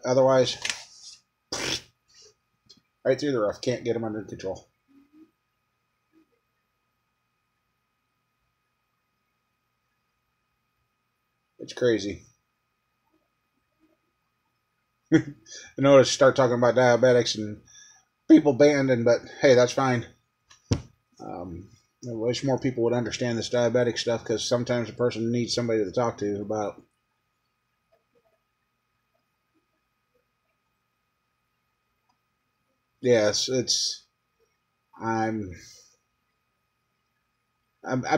Otherwise, right through the roof. Can't get them under control. It's crazy. I notice start talking about diabetics and people banding, but hey, that's fine. I wish more people would understand this diabetic stuff, because sometimes a person needs somebody to talk to about. Yes, I've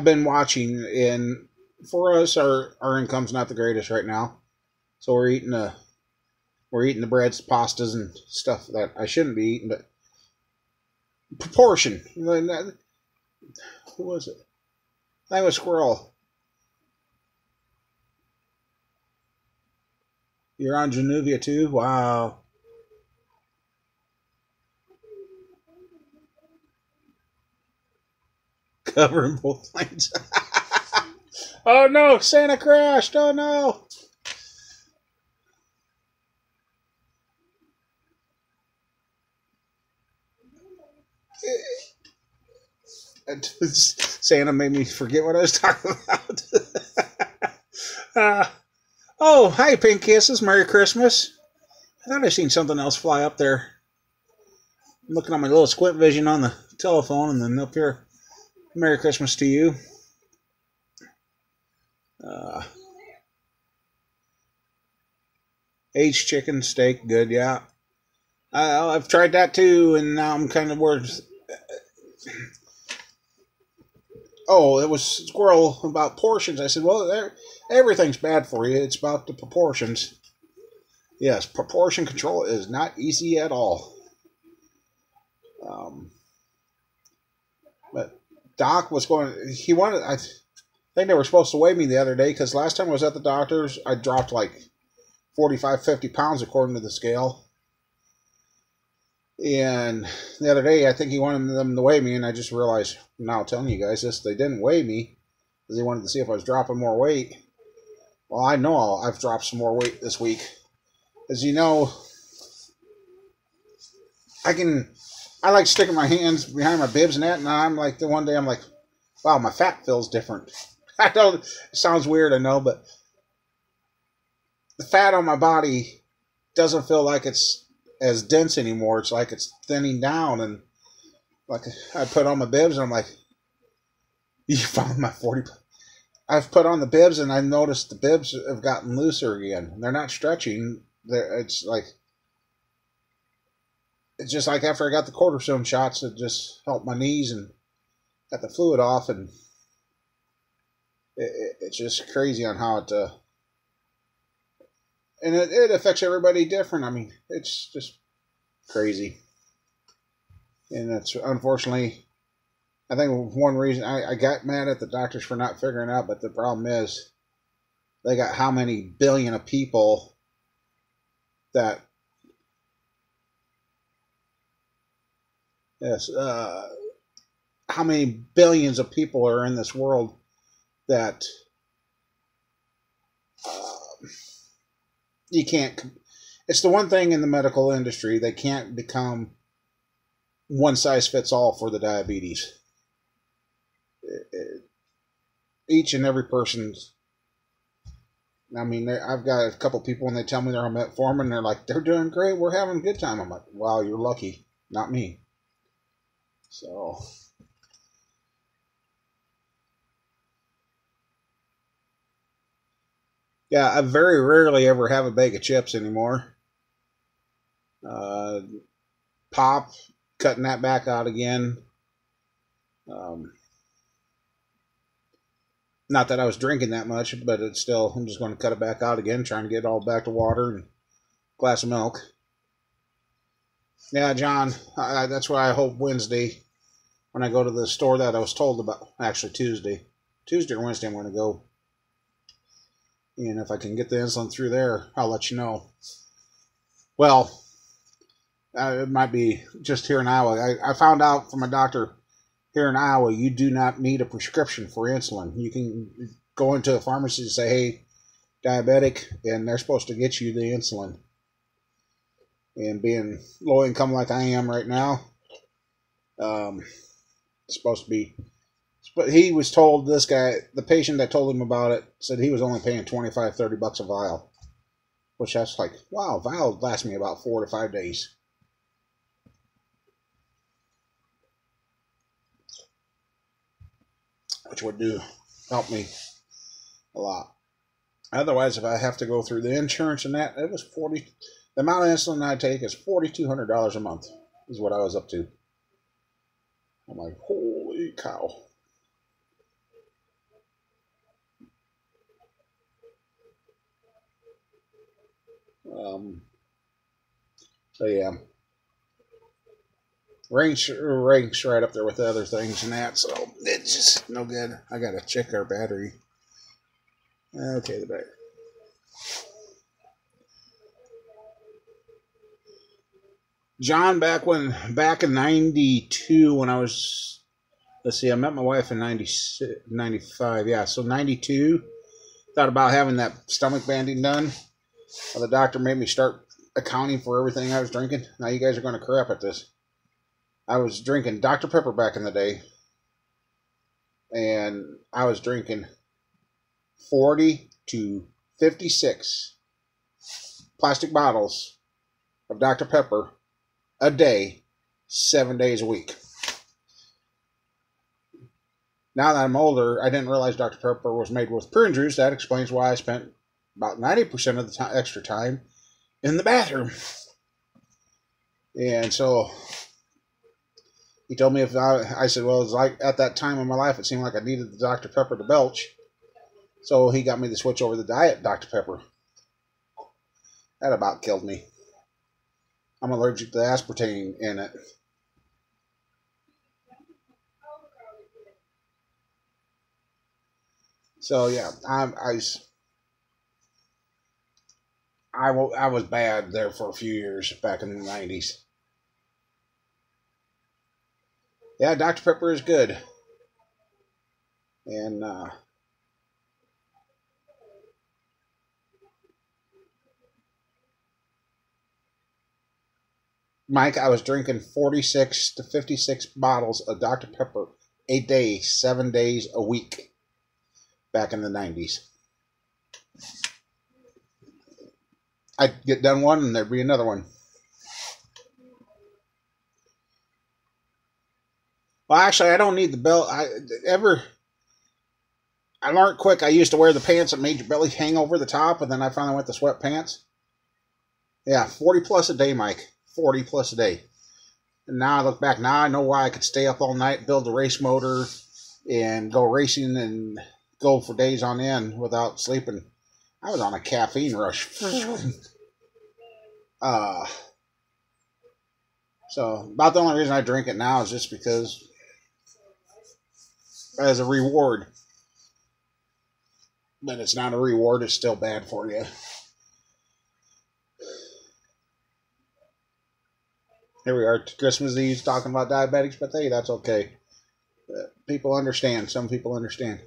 been watching, and for us, our income's not the greatest right now, so we're eating the breads, pastas, and stuff that I shouldn't be eating, but proportion. Who was it? I was Squirrel. You're on Januvia too? Wow. Covering both lanes. Oh no, Santa crashed. Oh no. Santa made me forget what I was talking about. Oh, hi, Pink Kisses. Merry Christmas. I thought I seen something else fly up there. I'm looking at my little squint vision on the telephone, and then up here, Merry Christmas to you. Aged chicken steak, good, yeah. I've tried that too, and now I'm kind of worried. Oh, it was Squirrel about portions. I said, well, everything's bad for you. It's about the proportions. Yes, proportion control is not easy at all. But Doc was going, I think they were supposed to weigh me the other day, because last time I was at the doctor's, I dropped like 45, 50 pounds according to the scale. And the other day, I think he wanted them to weigh me, and I just realized, now telling you guys this, they didn't weigh me because they wanted to see if I was dropping more weight. Well, I know I've dropped some more weight this week. As you know, I like sticking my hands behind my bibs and that, and I'm like, the one day I'm like, wow, my fat feels different. I don't, it sounds weird, I know, but the fat on my body doesn't feel like it's as dense anymore. It's like it's thinning down, and like I put on my bibs and I'm like, you found my 40. I've put on the bibs and I noticed the bibs have gotten looser again. They're not stretching. It's just like after I got the cortisone shots, it just helped my knees and got the fluid off, and It's just crazy on how it, and it affects everybody different. I mean, it's just crazy. And it's unfortunately, I think one reason I got mad at the doctors for not figuring out, but the problem is they got how many billion of people that, yes, how many billions of people are in this world that you can't. It's the one thing in the medical industry, they can't become one size fits all for the diabetes. Each and every person's. I mean, I've got a couple people and they tell me they're on metformin. They're like, they're doing great. We're having a good time. I'm like, wow, you're lucky, not me. So, yeah, I very rarely ever have a bag of chips anymore. Uh, Pop, cutting that back out again. Um, Not that I was drinking that much, but it's still, I'm just going to cut it back out again, trying to get it all back to water and a glass of milk. Yeah, John, that's why I hope Wednesday, when I go to the store that I was told about, actually Tuesday or Wednesday, I'm going to go. And if I can get the insulin through there, I'll let you know. Well, it might be just here in Iowa. I found out from a doctor here in Iowa, you do not need a prescription for insulin. You can go into a pharmacy and say, hey, diabetic, and they're supposed to get you the insulin. And being low income like I am right now, it's supposed to be. But he was told, this guy, the patient that told him about it, said he was only paying $25-$30 a vial. Which that's like, wow, vial lasts me about 4 to 5 days. Which would help me a lot. Otherwise, if I have to go through the insurance and that, it was the amount of insulin I take is $4,200 a month, is what I was up to. I'm like, holy cow. So yeah, ranks right up there with the other things and that, so it's just no good. I gotta check our battery. Okay, the battery. John, back in '92 when I was, let's see, I met my wife in 95, yeah, so 92. Thought about having that stomach banding done. Well, the doctor made me start accounting for everything I was drinking. Now you guys are going to crap at this. I was drinking Dr. Pepper back in the day, and I was drinking 40 to 56 plastic bottles of Dr. Pepper a day, 7 days a week. Now that I'm older, I didn't realize Dr. Pepper was made with prune juice. That explains why I spent about 90% of the extra time in the bathroom. And so he told me if I said, well, it's like at that time in my life, it seemed like I needed the Dr. Pepper to belch. So he got me to switch over to the diet Dr. Pepper. That about killed me. I'm allergic to aspartame in it. So yeah, I was bad there for a few years back in the 90s. Yeah, Dr. Pepper is good. And Mike, I was drinking 46 to 56 bottles of Dr. Pepper a day, 7 days a week back in the 90s. I'd get done one and there'd be another one. Well, actually, I don't need the belt. I learned quick. I used to wear the pants that made your belly hang over the top, and then I finally went to sweatpants. Yeah, 40 plus a day, Mike. 40 plus a day. And now I look back, now I know why I could stay up all night, build a race motor, and go racing and go for days on end without sleeping. I was on a caffeine rush. So about the only reason I drink it now is just because as a reward. But it's not a reward, it's still bad for you. Here we are, Christmas Eve, talking about diabetics, but hey, that's okay. People understand. Some people understand.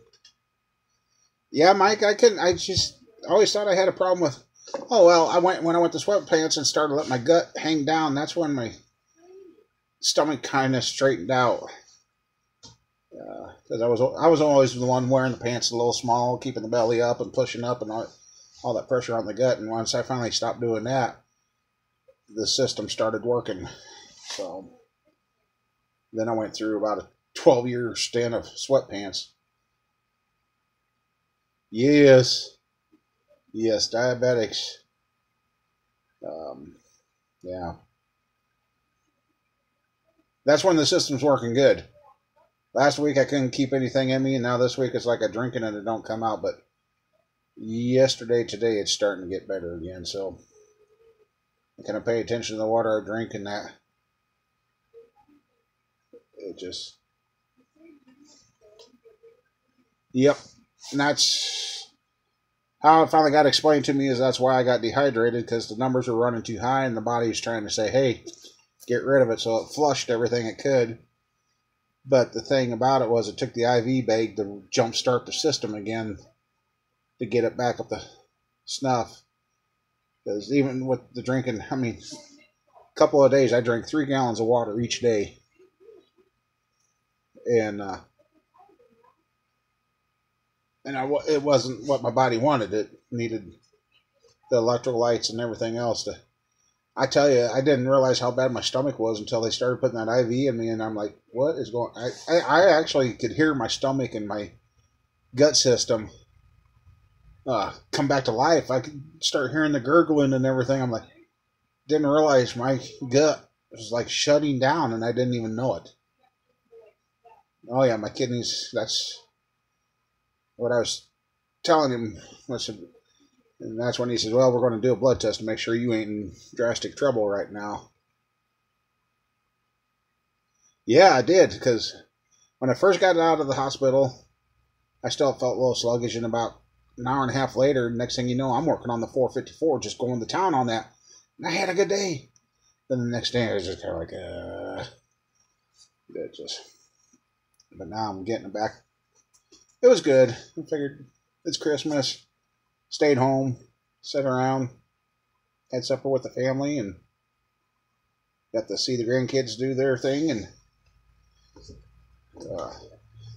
Yeah, Mike, I just always thought I had a problem with. Oh well, when I went to sweatpants and started letting my gut hang down. That's when my stomach kind of straightened out. Because I was always the one wearing the pants a little small, keeping the belly up and pushing up and all that pressure on the gut. And once I finally stopped doing that, the system started working. So then I went through about a 12-year stint of sweatpants. Yes, diabetics. Yeah. That's when the system's working good. Last week I couldn't keep anything in me, and now this week it's like I drink it and it don't come out. But today it's starting to get better again. So I kind of pay attention to the water I drink and that. It just... Yep. And that's how it finally got explained to me, is that's why I got dehydrated, because the numbers were running too high and the body was trying to say, hey, get rid of it. So it flushed everything it could. But the thing about it was it took the IV bag to jumpstart the system again to get it back up to snuff. Because even with the drinking, I mean, a couple of days I drank 3 gallons of water each day. And it wasn't what my body wanted. It needed the electrolytes and everything else to... I tell you, I didn't realize how bad my stomach was until they started putting that IV in me, and I'm like, what is going... I actually could hear my stomach and my gut system come back to life. I could start hearing the gurgling and everything. I'm like, didn't realize my gut was like shutting down, and I didn't even know it. Oh yeah, my kidneys, that's what I was telling him. Listen, and that's when he says, well, we're going to do a blood test to make sure you ain't in drastic trouble right now. Yeah, I did, because when I first got out of the hospital, I still felt a little sluggish, and about an hour and a half later, next thing you know, I'm working on the 454, just going to town on that. And I had a good day. Then the next day, I was just kind of like, But now I'm getting it back. It was good. I figured it's Christmas. Stayed home, sat around, had supper with the family, and got to see the grandkids do their thing. And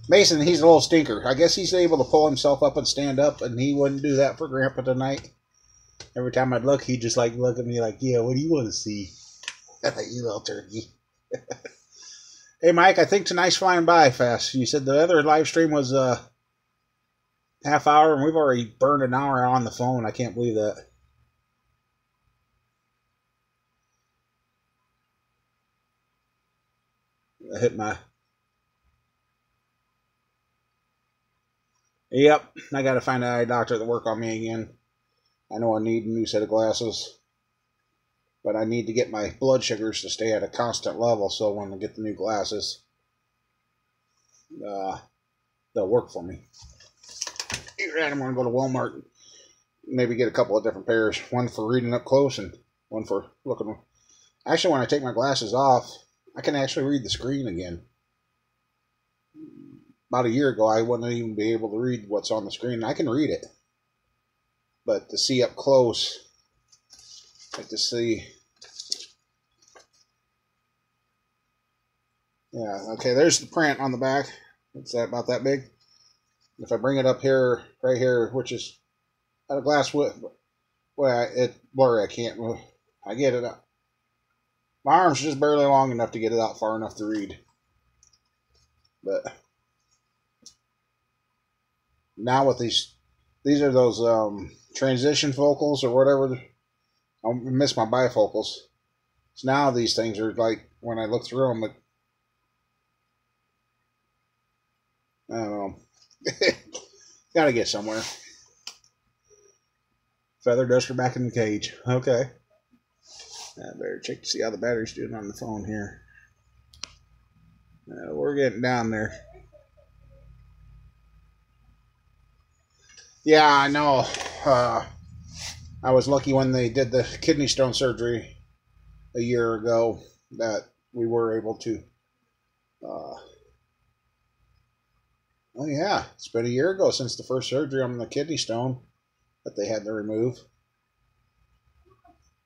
Mason, he's a little stinker. I guess he's able to pull himself up and stand up, and he wouldn't do that for Grandpa tonight. Every time I'd look, he'd just like look at me like, yeah, what do you want to see? You little turkey. Hey, Mike, I think tonight's flying by fast. You said the other live stream was half hour, and we've already burned an hour on the phone. I can't believe that. I hit my... Yep, I got to find an eye doctor to work on me again. I know I need a new set of glasses, but I need to get my blood sugars to stay at a constant level, so when I get the new glasses, they'll work for me. I'm going to go to Walmart and maybe get a couple of different pairs. One for reading up close and one for looking. Actually, when I take my glasses off, I can actually read the screen again. About a year ago, I wouldn't even be able to read what's on the screen. I can read it. But to see up close, like to see... Yeah, okay, there's the print on the back. It's about that big. If I bring it up here, right here, which is at a glass width, well, it's blurry. I can't move. I get it up. My arm's just barely long enough to get it out far enough to read. But now with these are those transition focals or whatever. I miss my bifocals. So now these things are like, when I look through them, I don't know. Gotta get somewhere. Feather duster back in the cage. Okay. I better check to see how the battery's doing on the phone here. We're getting down there. Yeah, I know. I was lucky when they did the kidney stone surgery a year ago that we were able to. Oh yeah, it's been a year ago since the first surgery on the kidney stone that they had to remove.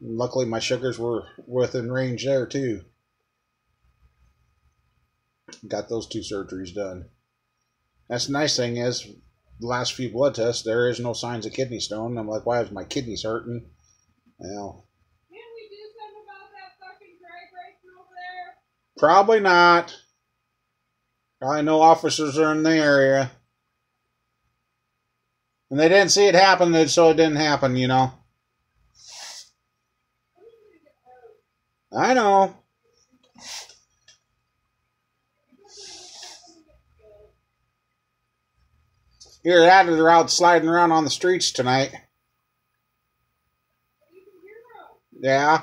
And luckily, my sugars were within range there too. Got those 2 surgeries done. That's the nice thing is, the last few blood tests, there is no signs of kidney stone. I'm like, why is my kidneys hurting? Well, can we do something about that fucking drag racing over there? Probably not. Probably no officers are in the area. And they didn't see it happen, so it didn't happen, you know. I know. Either that or they're out sliding around on the streets tonight. Yeah.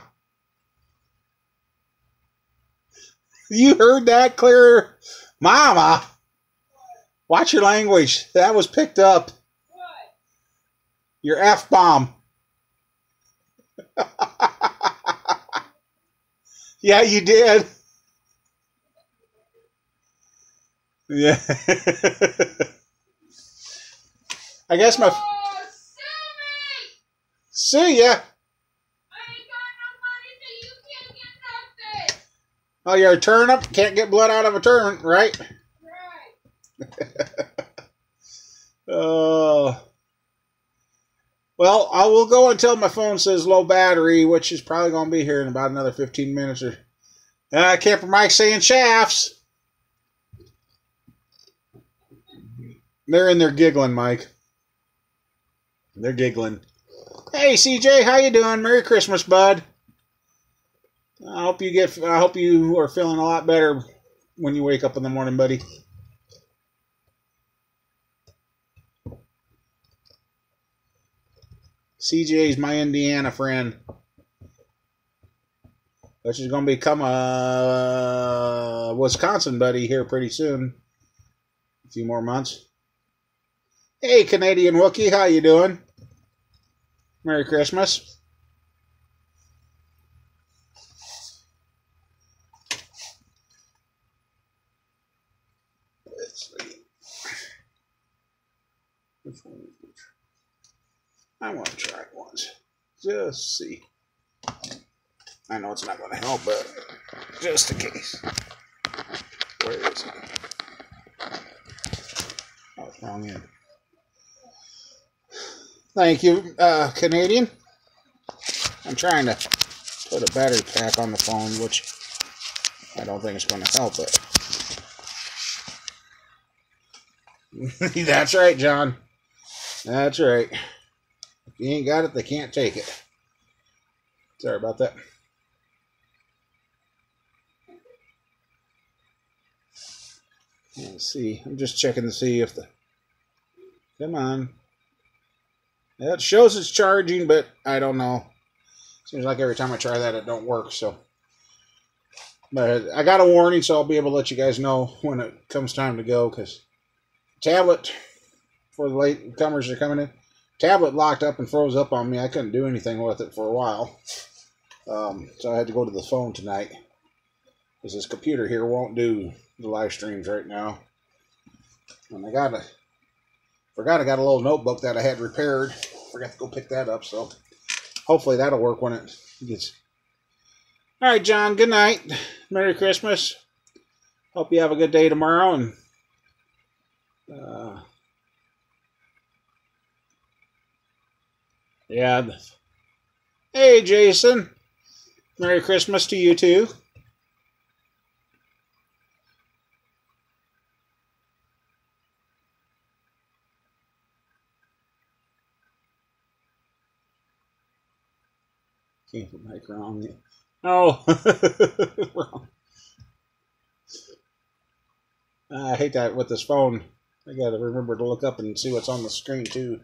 You heard that clear? Mama! Watch your language. That was picked up. What? Your F-bomb. Yeah, you did. Yeah. I guess my... Oh, sue me! Sue ya. I ain't got no money, so you can't get nothing. Oh, you're a turnip? Can't get blood out of a turnip, right? Right. Well, I will go until my phone says low battery, which is probably going to be here in about another 15 minutes. Or Camper Mike saying shafts. They're in there giggling, Mike. They're giggling. Hey, CJ, how you doing? Merry Christmas, bud. I hope you are feeling a lot better when you wake up in the morning, buddy. CJ's my Indiana friend, which is going to become a Wisconsin buddy here pretty soon. A few more months. Hey, Canadian Wookie, how you doing? Merry Christmas. Let's see. Which one is which? I want to try it once. Just see. I know it's not going to help, but just in case. Where is it? Oh, it's wrong end. Thank you, Canadian. I'm trying to put a battery pack on the phone, which I don't think it's going to help it. That's right, John. That's right. If you ain't got it, they can't take it. Sorry about that. Let's see. I'm just checking to see if the... Come on. Yeah, it shows it's charging, but I don't know. Seems like every time I try that, it don't work, so... But I got a warning, so I'll be able to let you guys know when it comes time to go, because... Tablet, for the late comers that are coming in, tablet locked up and froze up on me. I couldn't do anything with it for a while. So I had to go to the phone tonight, because this computer here won't do the live streams right now. And I forgot I got a little notebook that I had repaired. Forgot to go pick that up, so hopefully that'll work when it gets... All right, John, good night. Merry Christmas. Hope you have a good day tomorrow, and yeah. Hey, Jason. Merry Christmas to you, too. Can't put mic wrong. Oh. Wrong. I hate that with this phone. I gotta remember to look up and see what's on the screen too.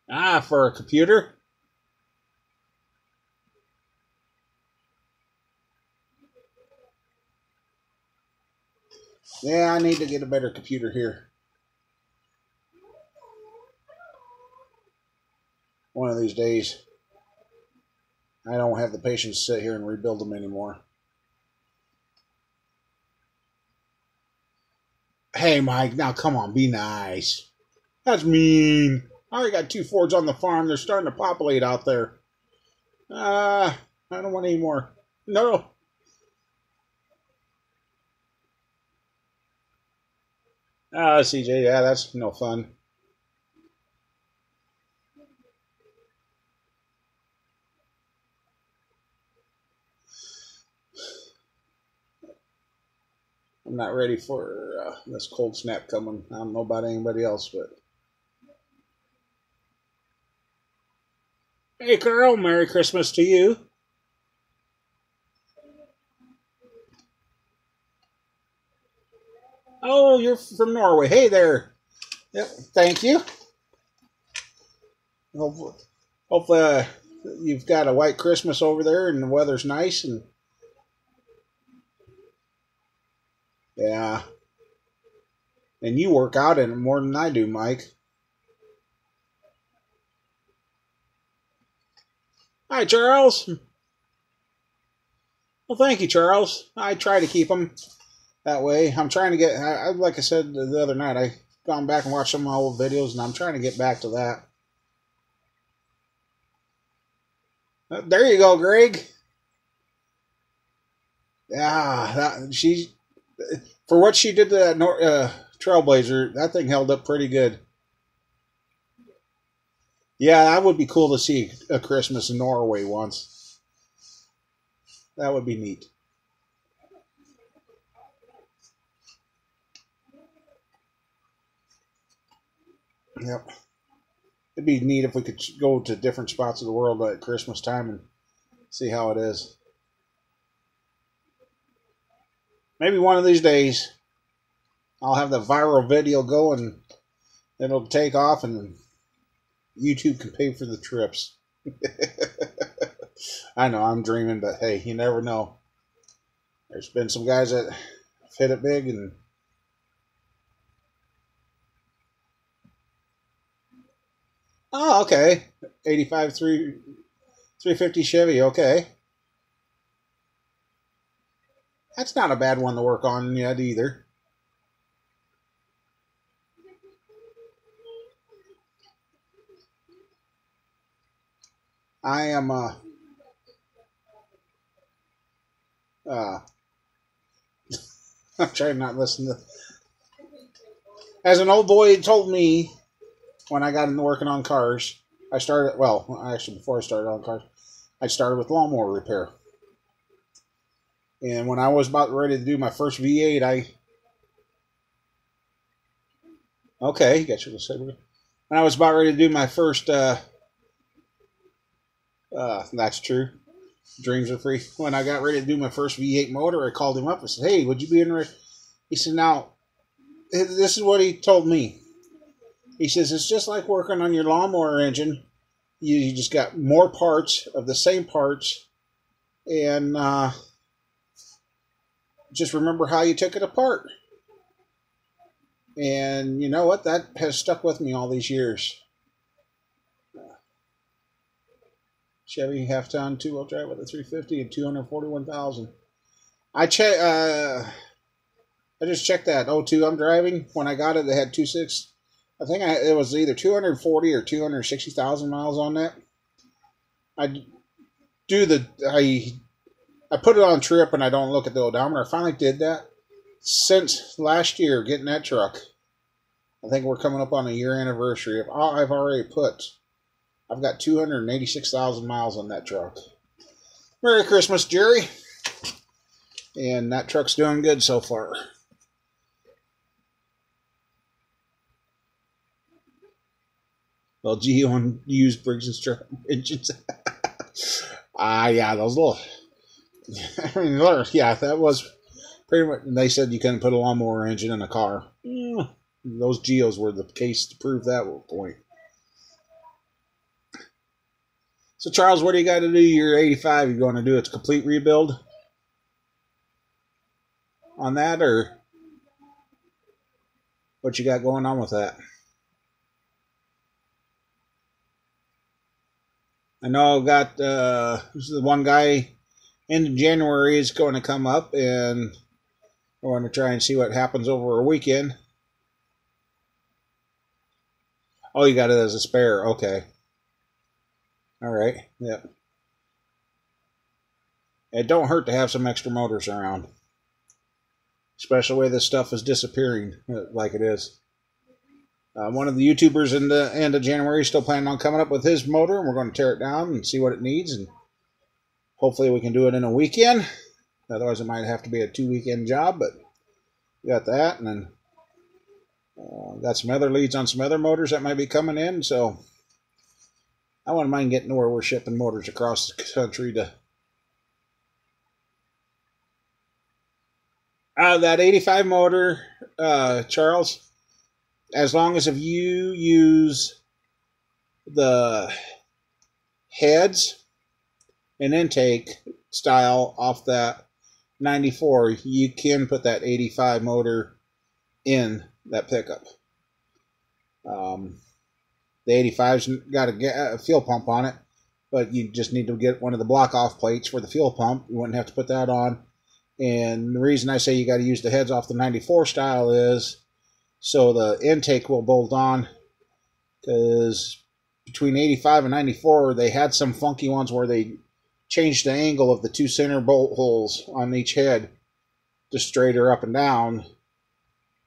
Ah, for a computer? Yeah, I need to get a better computer here. One of these days. I don't have the patience to sit here and rebuild them anymore. Hey, Mike, now come on, be nice. That's mean. I already got 2 Fords on the farm. They're starting to populate out there. I don't want any more. No. CJ, yeah, that's no fun. I'm not ready for this cold snap coming. I don't know about anybody else, but. Hey, Carl, Merry Christmas to you. Oh, you're from Norway. Hey there. Yep, thank you. Hopefully you've got a white Christmas over there and the weather's nice. And yeah. And you work out in it more than I do, Mike. Hi, Charles. Well, thank you, Charles. I try to keep them that way. I'm trying to get, like I said the other night, I gone back and watched some of my old videos, and I'm trying to get back to that. There you go, Greg. Yeah, she, for what she did to that Trailblazer, that thing held up pretty good. Yeah, that would be cool to see a Christmas in Norway once. That would be neat. Yep. It'd be neat if we could go to different spots of the world at Christmas time and see how it is. Maybe one of these days I'll have the viral video go and it'll take off and YouTube can pay for the trips. I know I'm dreaming, but hey, you never know. There's been some guys that hit it big and oh, okay. 85 350 Chevy, okay. That's not a bad one to work on yet either. I am I'm trying not to listen to. As an old boy told me when I got into working on cars, I started, well, actually, before I started on cars, I started with lawnmower repair. And when I was about ready to do my first V8, okay, you got your little. When I was about ready to do my first, that's true. Dreams are free. When I got ready to do my first V8 motor, I called him up and said, hey, would you be interested? He said, now, this is what he told me. He says, it's just like working on your lawnmower engine. You just got more parts of the same parts. And just remember how you took it apart. And you know what? That has stuck with me all these years. Chevy half-ton, two-wheel drive with a 350 and 241,000. I just checked that 02 I'm driving. When I got it, they had 2.6. I think it was either 240 or 260,000 miles on that. I put it on trip and I don't look at the odometer. I finally did that. Since last year, getting that truck, I think we're coming up on a year anniversary of all I've already put. I've got 286,000 miles on that truck. Merry Christmas, Jerry. And that truck's doing good so far. Well, Geo used Briggs and Stratton engines. Yeah, those little. I mean, yeah, that was pretty much. They said you couldn't put a lawnmower engine in a car. Yeah, those Geos were the case to prove that point. So, Charles, what do you got to do? You're 85. You going to do a complete rebuild on that, or what you got going on with that? I know I've got the one guy in January is going to come up, and I want to try and see what happens over a weekend. Oh, you got it as a spare. Okay. All right. Yep. It don't hurt to have some extra motors around, especially the way this stuff is disappearing like it is. One of the YouTubers in the end of January is still planning on coming up with his motor, and we're going to tear it down and see what it needs, and hopefully we can do it in a weekend. Otherwise, it might have to be a 2-weekend job, but we got that, and then got some other leads on some other motors that might be coming in, so I wouldn't mind getting to where we're shipping motors across the country to. That 85 motor, Charles, as long as if you use the heads and intake style off that 94, you can put that 85 motor in that pickup. The 85's got a fuel pump on it, but you just need to get one of the block off plates for the fuel pump. You wouldn't have to put that on. And the reason I say you got to use the heads off the 94 style is so the intake will bolt on, because between 85 and 94 they had some funky ones where they changed the angle of the two center bolt holes on each head to straighter up and down,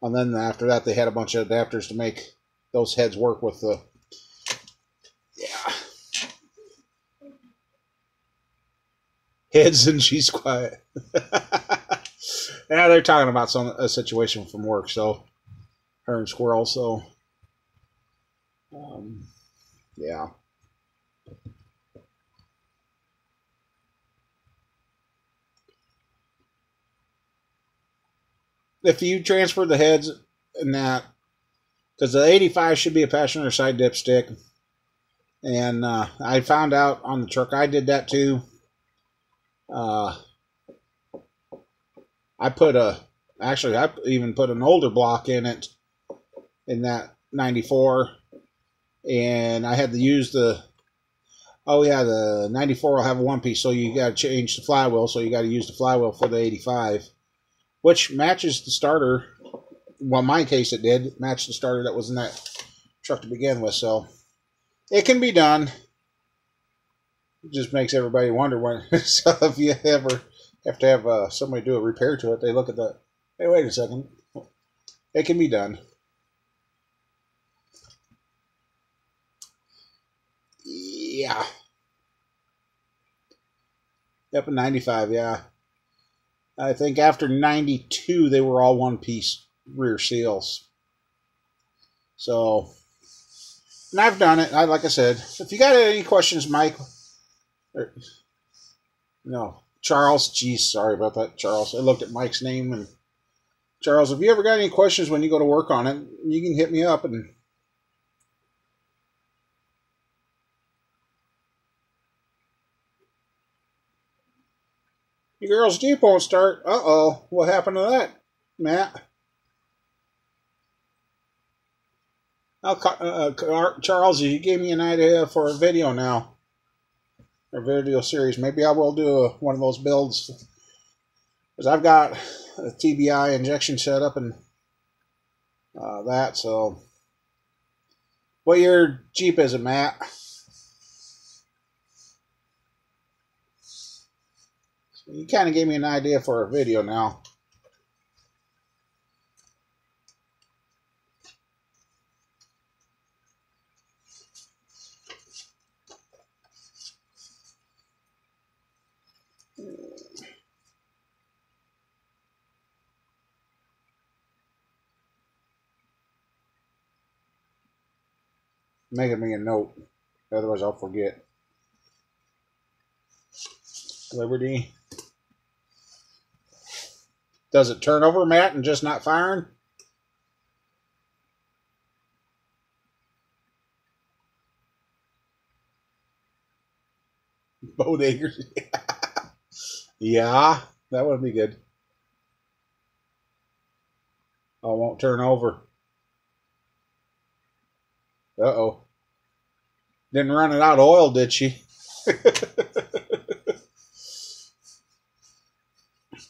and then after that they had a bunch of adapters to make those heads work with the heads. And she's quiet. Yeah, they're talking about a situation from work, so her and Squirrel, so yeah. If you transfer the heads and that, because the 85 should be a passenger side dipstick, and I found out on the truck I did that too. I even put an older block in it in that 94, and I had to use the 94 will have a one piece, so you got to change the flywheel, so you got to use the flywheel for the 85, which matches the starter. Well, in my case it did match the starter that was in that truck to begin with, so it can be done. It just makes everybody wonder when. So if you ever have to have somebody do a repair to it, they look at that. Hey, wait a second. It can be done. Yeah. Yep, in 95, yeah. I think after 92, they were all one-piece rear seals. So, and I've done it. Like I said, if you got any questions, Mike, no, Charles, geez, sorry about that, Charles. I looked at Mike's name, and Charles, if you ever got any questions when you go to work on it, you can hit me up. And your girl's Jeep won't start. Uh-oh, what happened to that, Matt? Charles, you gave me an idea for a video now. A video series. Maybe I will do one of those builds, because I've got a TBI injection set up and that. So, what your Jeep is it, Matt? So you kind of gave me an idea for a video now. Making me a note, otherwise I'll forget. Liberty. Does it turn over, Matt, and just not firing? Bodegas. Yeah, that would be good. Oh, it won't turn over. Uh-oh. Didn't run it out of oil, did she?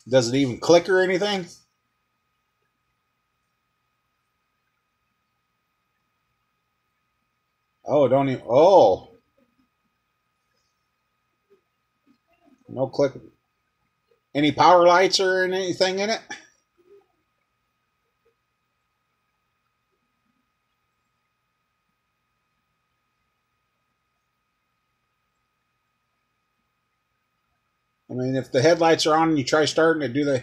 Does it even click or anything? Oh, don't even. Oh. No click. Any power lights or anything in it? I mean, if the headlights are on and you try starting it, do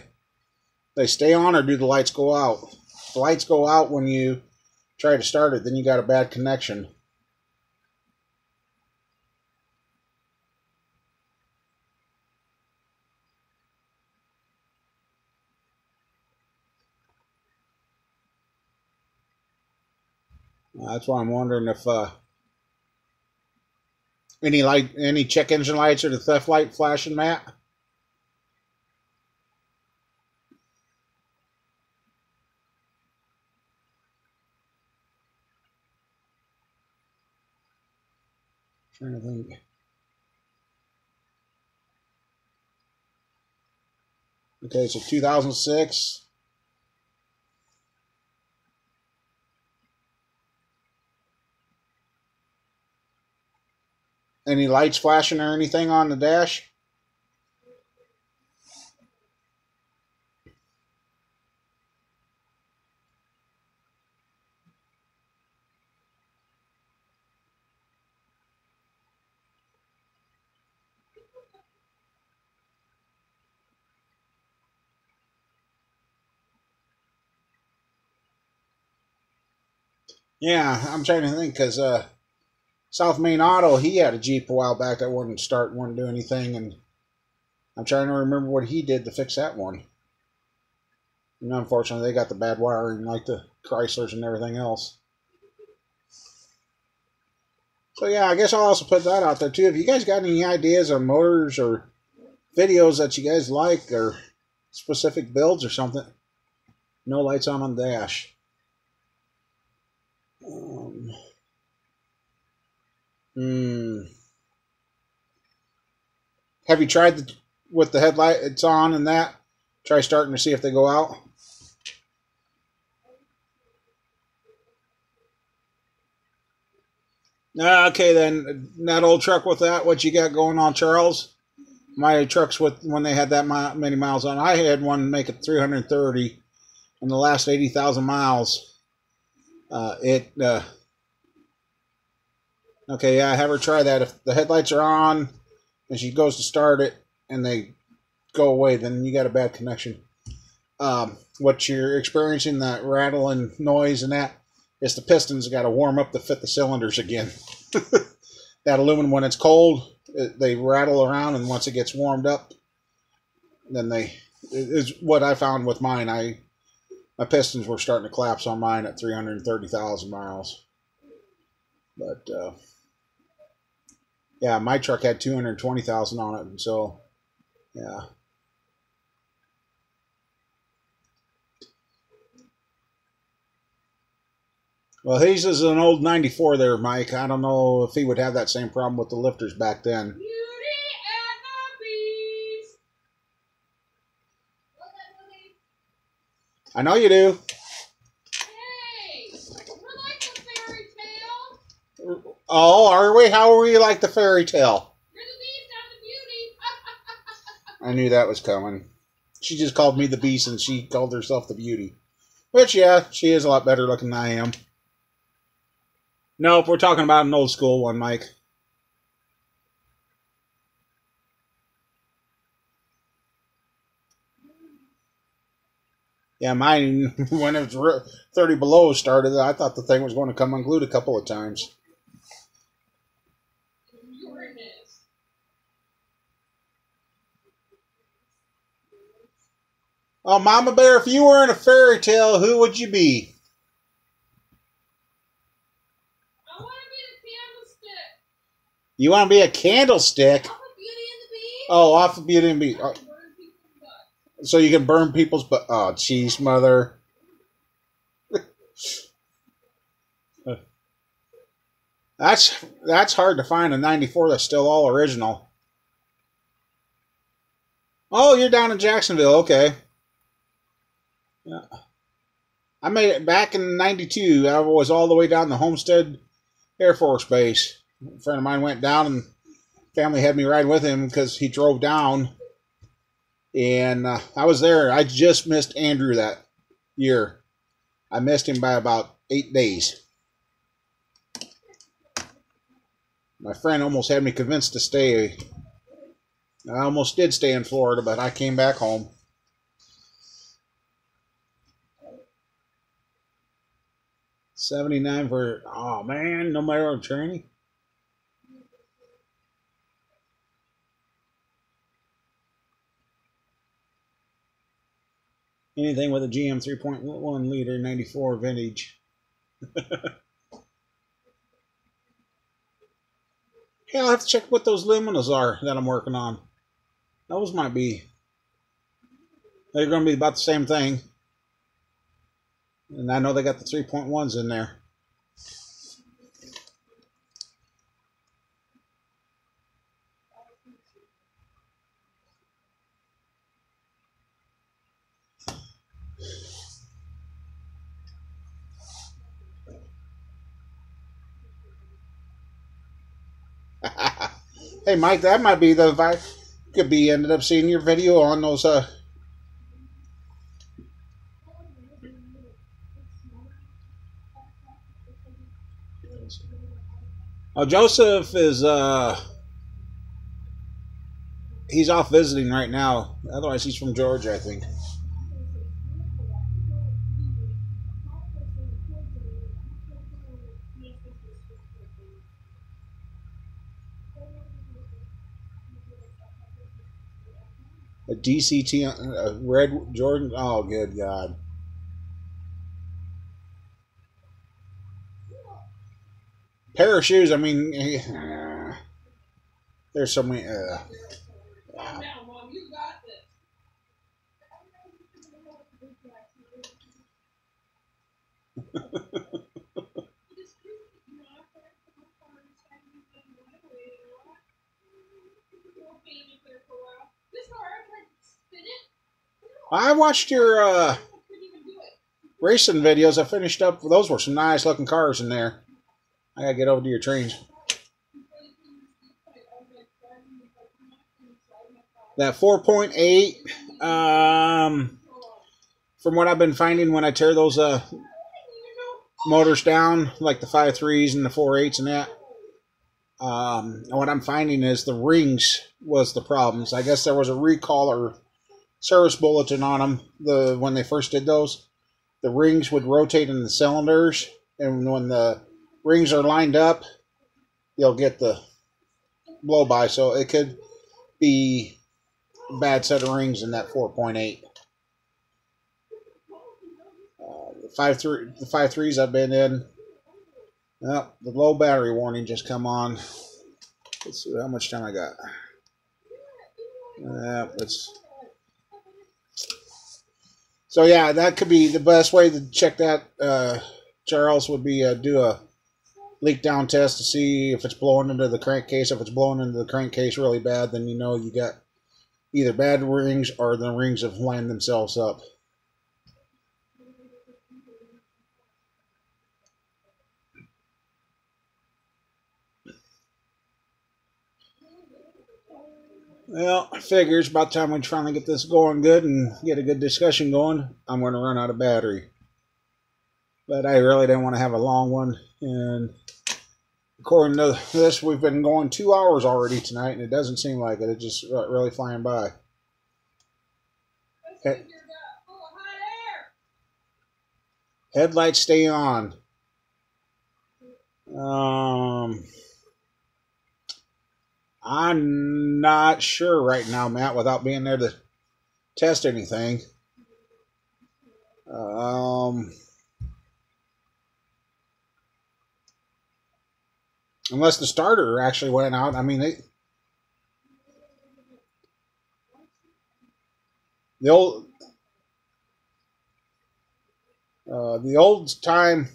they stay on or do the lights go out? If the lights go out when you try to start it, then you got a bad connection. That's why I'm wondering if any check engine lights or the theft light flashing, Matt? Trying to think. Okay, so 2006. Any lights flashing or anything on the dash? Yeah, I'm trying to think because South Main Auto, he had a Jeep a while back that wouldn't start, wouldn't do anything, and I'm trying to remember what he did to fix that one. And unfortunately, they got the bad wiring like the Chryslers and everything else. So yeah, I guess I'll also put that out there too. If you guys got any ideas on motors or videos that you guys like or specific builds or something, no lights on the dash. Have you tried with the headlights on and that? Try starting to see if they go out. Okay, then that old truck with that, what you got going on, Charles? My trucks with when they had that many miles on, I had one make it 330 in the last 80,000 miles. Okay, yeah, I have her try that. If the headlights are on and she goes to start it and they go away, then you got a bad connection. What you're experiencing, that rattle and noise and that, is the pistons got to warm up to fit the cylinders again. That aluminum, when it's cold, they rattle around, and once it gets warmed up, then is what I found with mine. My pistons were starting to collapse on mine at 330,000 miles. But yeah, my truck had 220,000 on it, and so yeah. Well, his is an old 94 there, Mike. I don't know if he would have that same problem with the lifters back then. Beauty and the Beast. I know you do. Hey, we're like the fairy tale. Oh, are we? How are we like the fairy tale? You're the Beast, I'm the Beauty. I knew that was coming. She just called me the Beast, and she called herself the Beauty. Which, yeah, she is a lot better looking than I am. Nope, we're talking about an old school one, Mike. Yeah, mine, when it was 30 below started, I thought the thing was going to come unglued a couple of times. Oh, Mama Bear, if you were in a fairy tale, who would you be? I want to be the candlestick. You want to be a candlestick? Off of Beauty and the Beast. Oh, off of Beauty and the Beast. Oh. So you can burn people's butt. Oh, jeez, mother. That's hard to find a 94 that's still all original. Oh, you're down in Jacksonville. Okay. Yeah. I made it back in 92. I was all the way down the Homestead Air Force Base. A friend of mine went down and family had me ride with him because he drove down. And I was there. I just missed Andrew that year. I missed him by about 8 days. My friend almost had me convinced to stay. I almost did stay in Florida, but I came back home. $79 for, oh man, no matter training. Anything with a GM 3.1 liter 94 vintage. Hey, I'll have to check what those luminas are that I'm working on. Those might be. They're going to be about the same thing. And I know they got the 3.1s in there. Hey, Mike, that might be the vibe. Could be ended up seeing your video on those. Oh, Joseph is he's off visiting right now. Otherwise, he's from Georgia, I think. A DCT, a red Jordan. Oh, good God. Pair of shoes. I mean, there's so many. I watched your racing videos. I finished up. Those were some nice looking cars in there. I gotta get over to your trains. That 4.8, from what I've been finding when I tear those motors down, like the 5.3s and the 4.8s and that, what I'm finding is the rings was the problems. I guess there was a recall or service bulletin on them when they first did those. The rings would rotate in the cylinders, and when the rings are lined up, you'll get the blow-by. So it could be a bad set of rings in that 4.8. The 5.3s I've been in. The low battery warning just come on. Let's see how much time I got. So yeah, that could be the best way to check that, Charles, would be do a leak down test to see if it's blowing into the crankcase. If it's blowing into the crankcase really bad, then you know you got either bad rings or the rings have lined themselves up. Well, I figure it's about time we finally get this going good and get a good discussion going. I'm going to run out of battery. But I really didn't want to have a long one. And according to this, we've been going 2 hours already tonight, and it doesn't seem like it. It's just really flying by. Headlights stay on. I'm not sure right now, Matt, without being there to test anything. Unless the starter actually went out. I mean, the old time,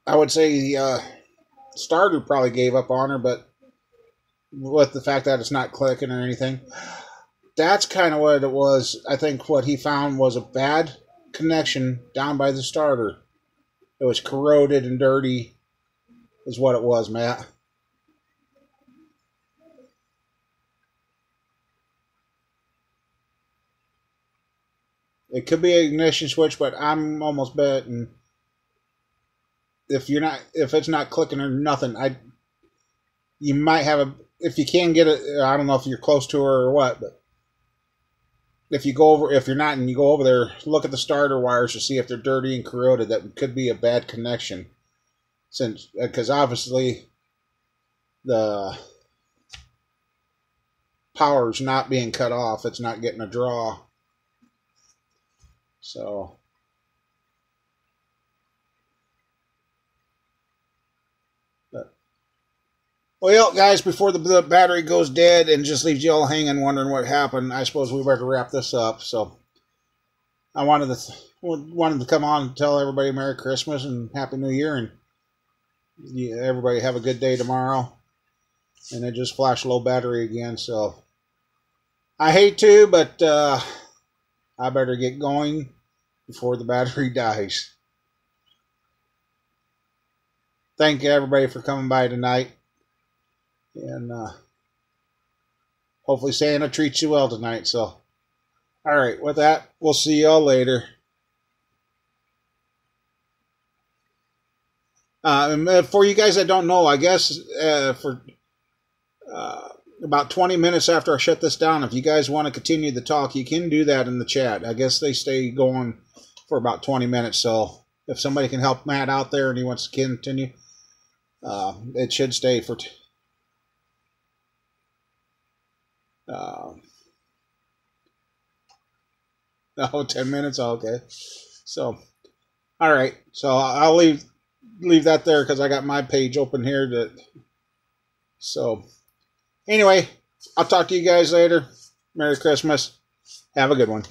I would say the starter probably gave up on her, but with the fact that it's not clicking or anything, that's kind of what it was. I think what he found was a bad connection down by the starter. It was corroded and dirty, is what it was, Matt. It could be an ignition switch, but I'm almost betting if it's not clicking or nothing, you might have if you can get it. I don't know if you're close to her or what, but if you're not and you go over there, look at the starter wires to see if they're dirty and corroded. That could be a bad connection, because obviously the power's not being cut off. It's not getting a draw. So, well, guys, before the battery goes dead and just leaves you all hanging, wondering what happened, I suppose we better wrap this up. So, I wanted to come on and tell everybody Merry Christmas and Happy New Year, and everybody have a good day tomorrow. And it just flashed low battery again, so I hate to, but I better get going before the battery dies. Thank you, everybody, for coming by tonight. And hopefully Santa treats you well tonight. So, all right, with that, we'll see y'all later. And for you guys that don't know, I guess for about 20 minutes after I shut this down, if you guys want to continue the talk, you can do that in the chat. I guess they stay going for about 20 minutes. So if somebody can help Matt out there and he wants to continue, it should stay for 10 minutes. Okay. So, all right. So I'll leave that there because I got my page open here. So anyway, I'll talk to you guys later. Merry Christmas. Have a good one.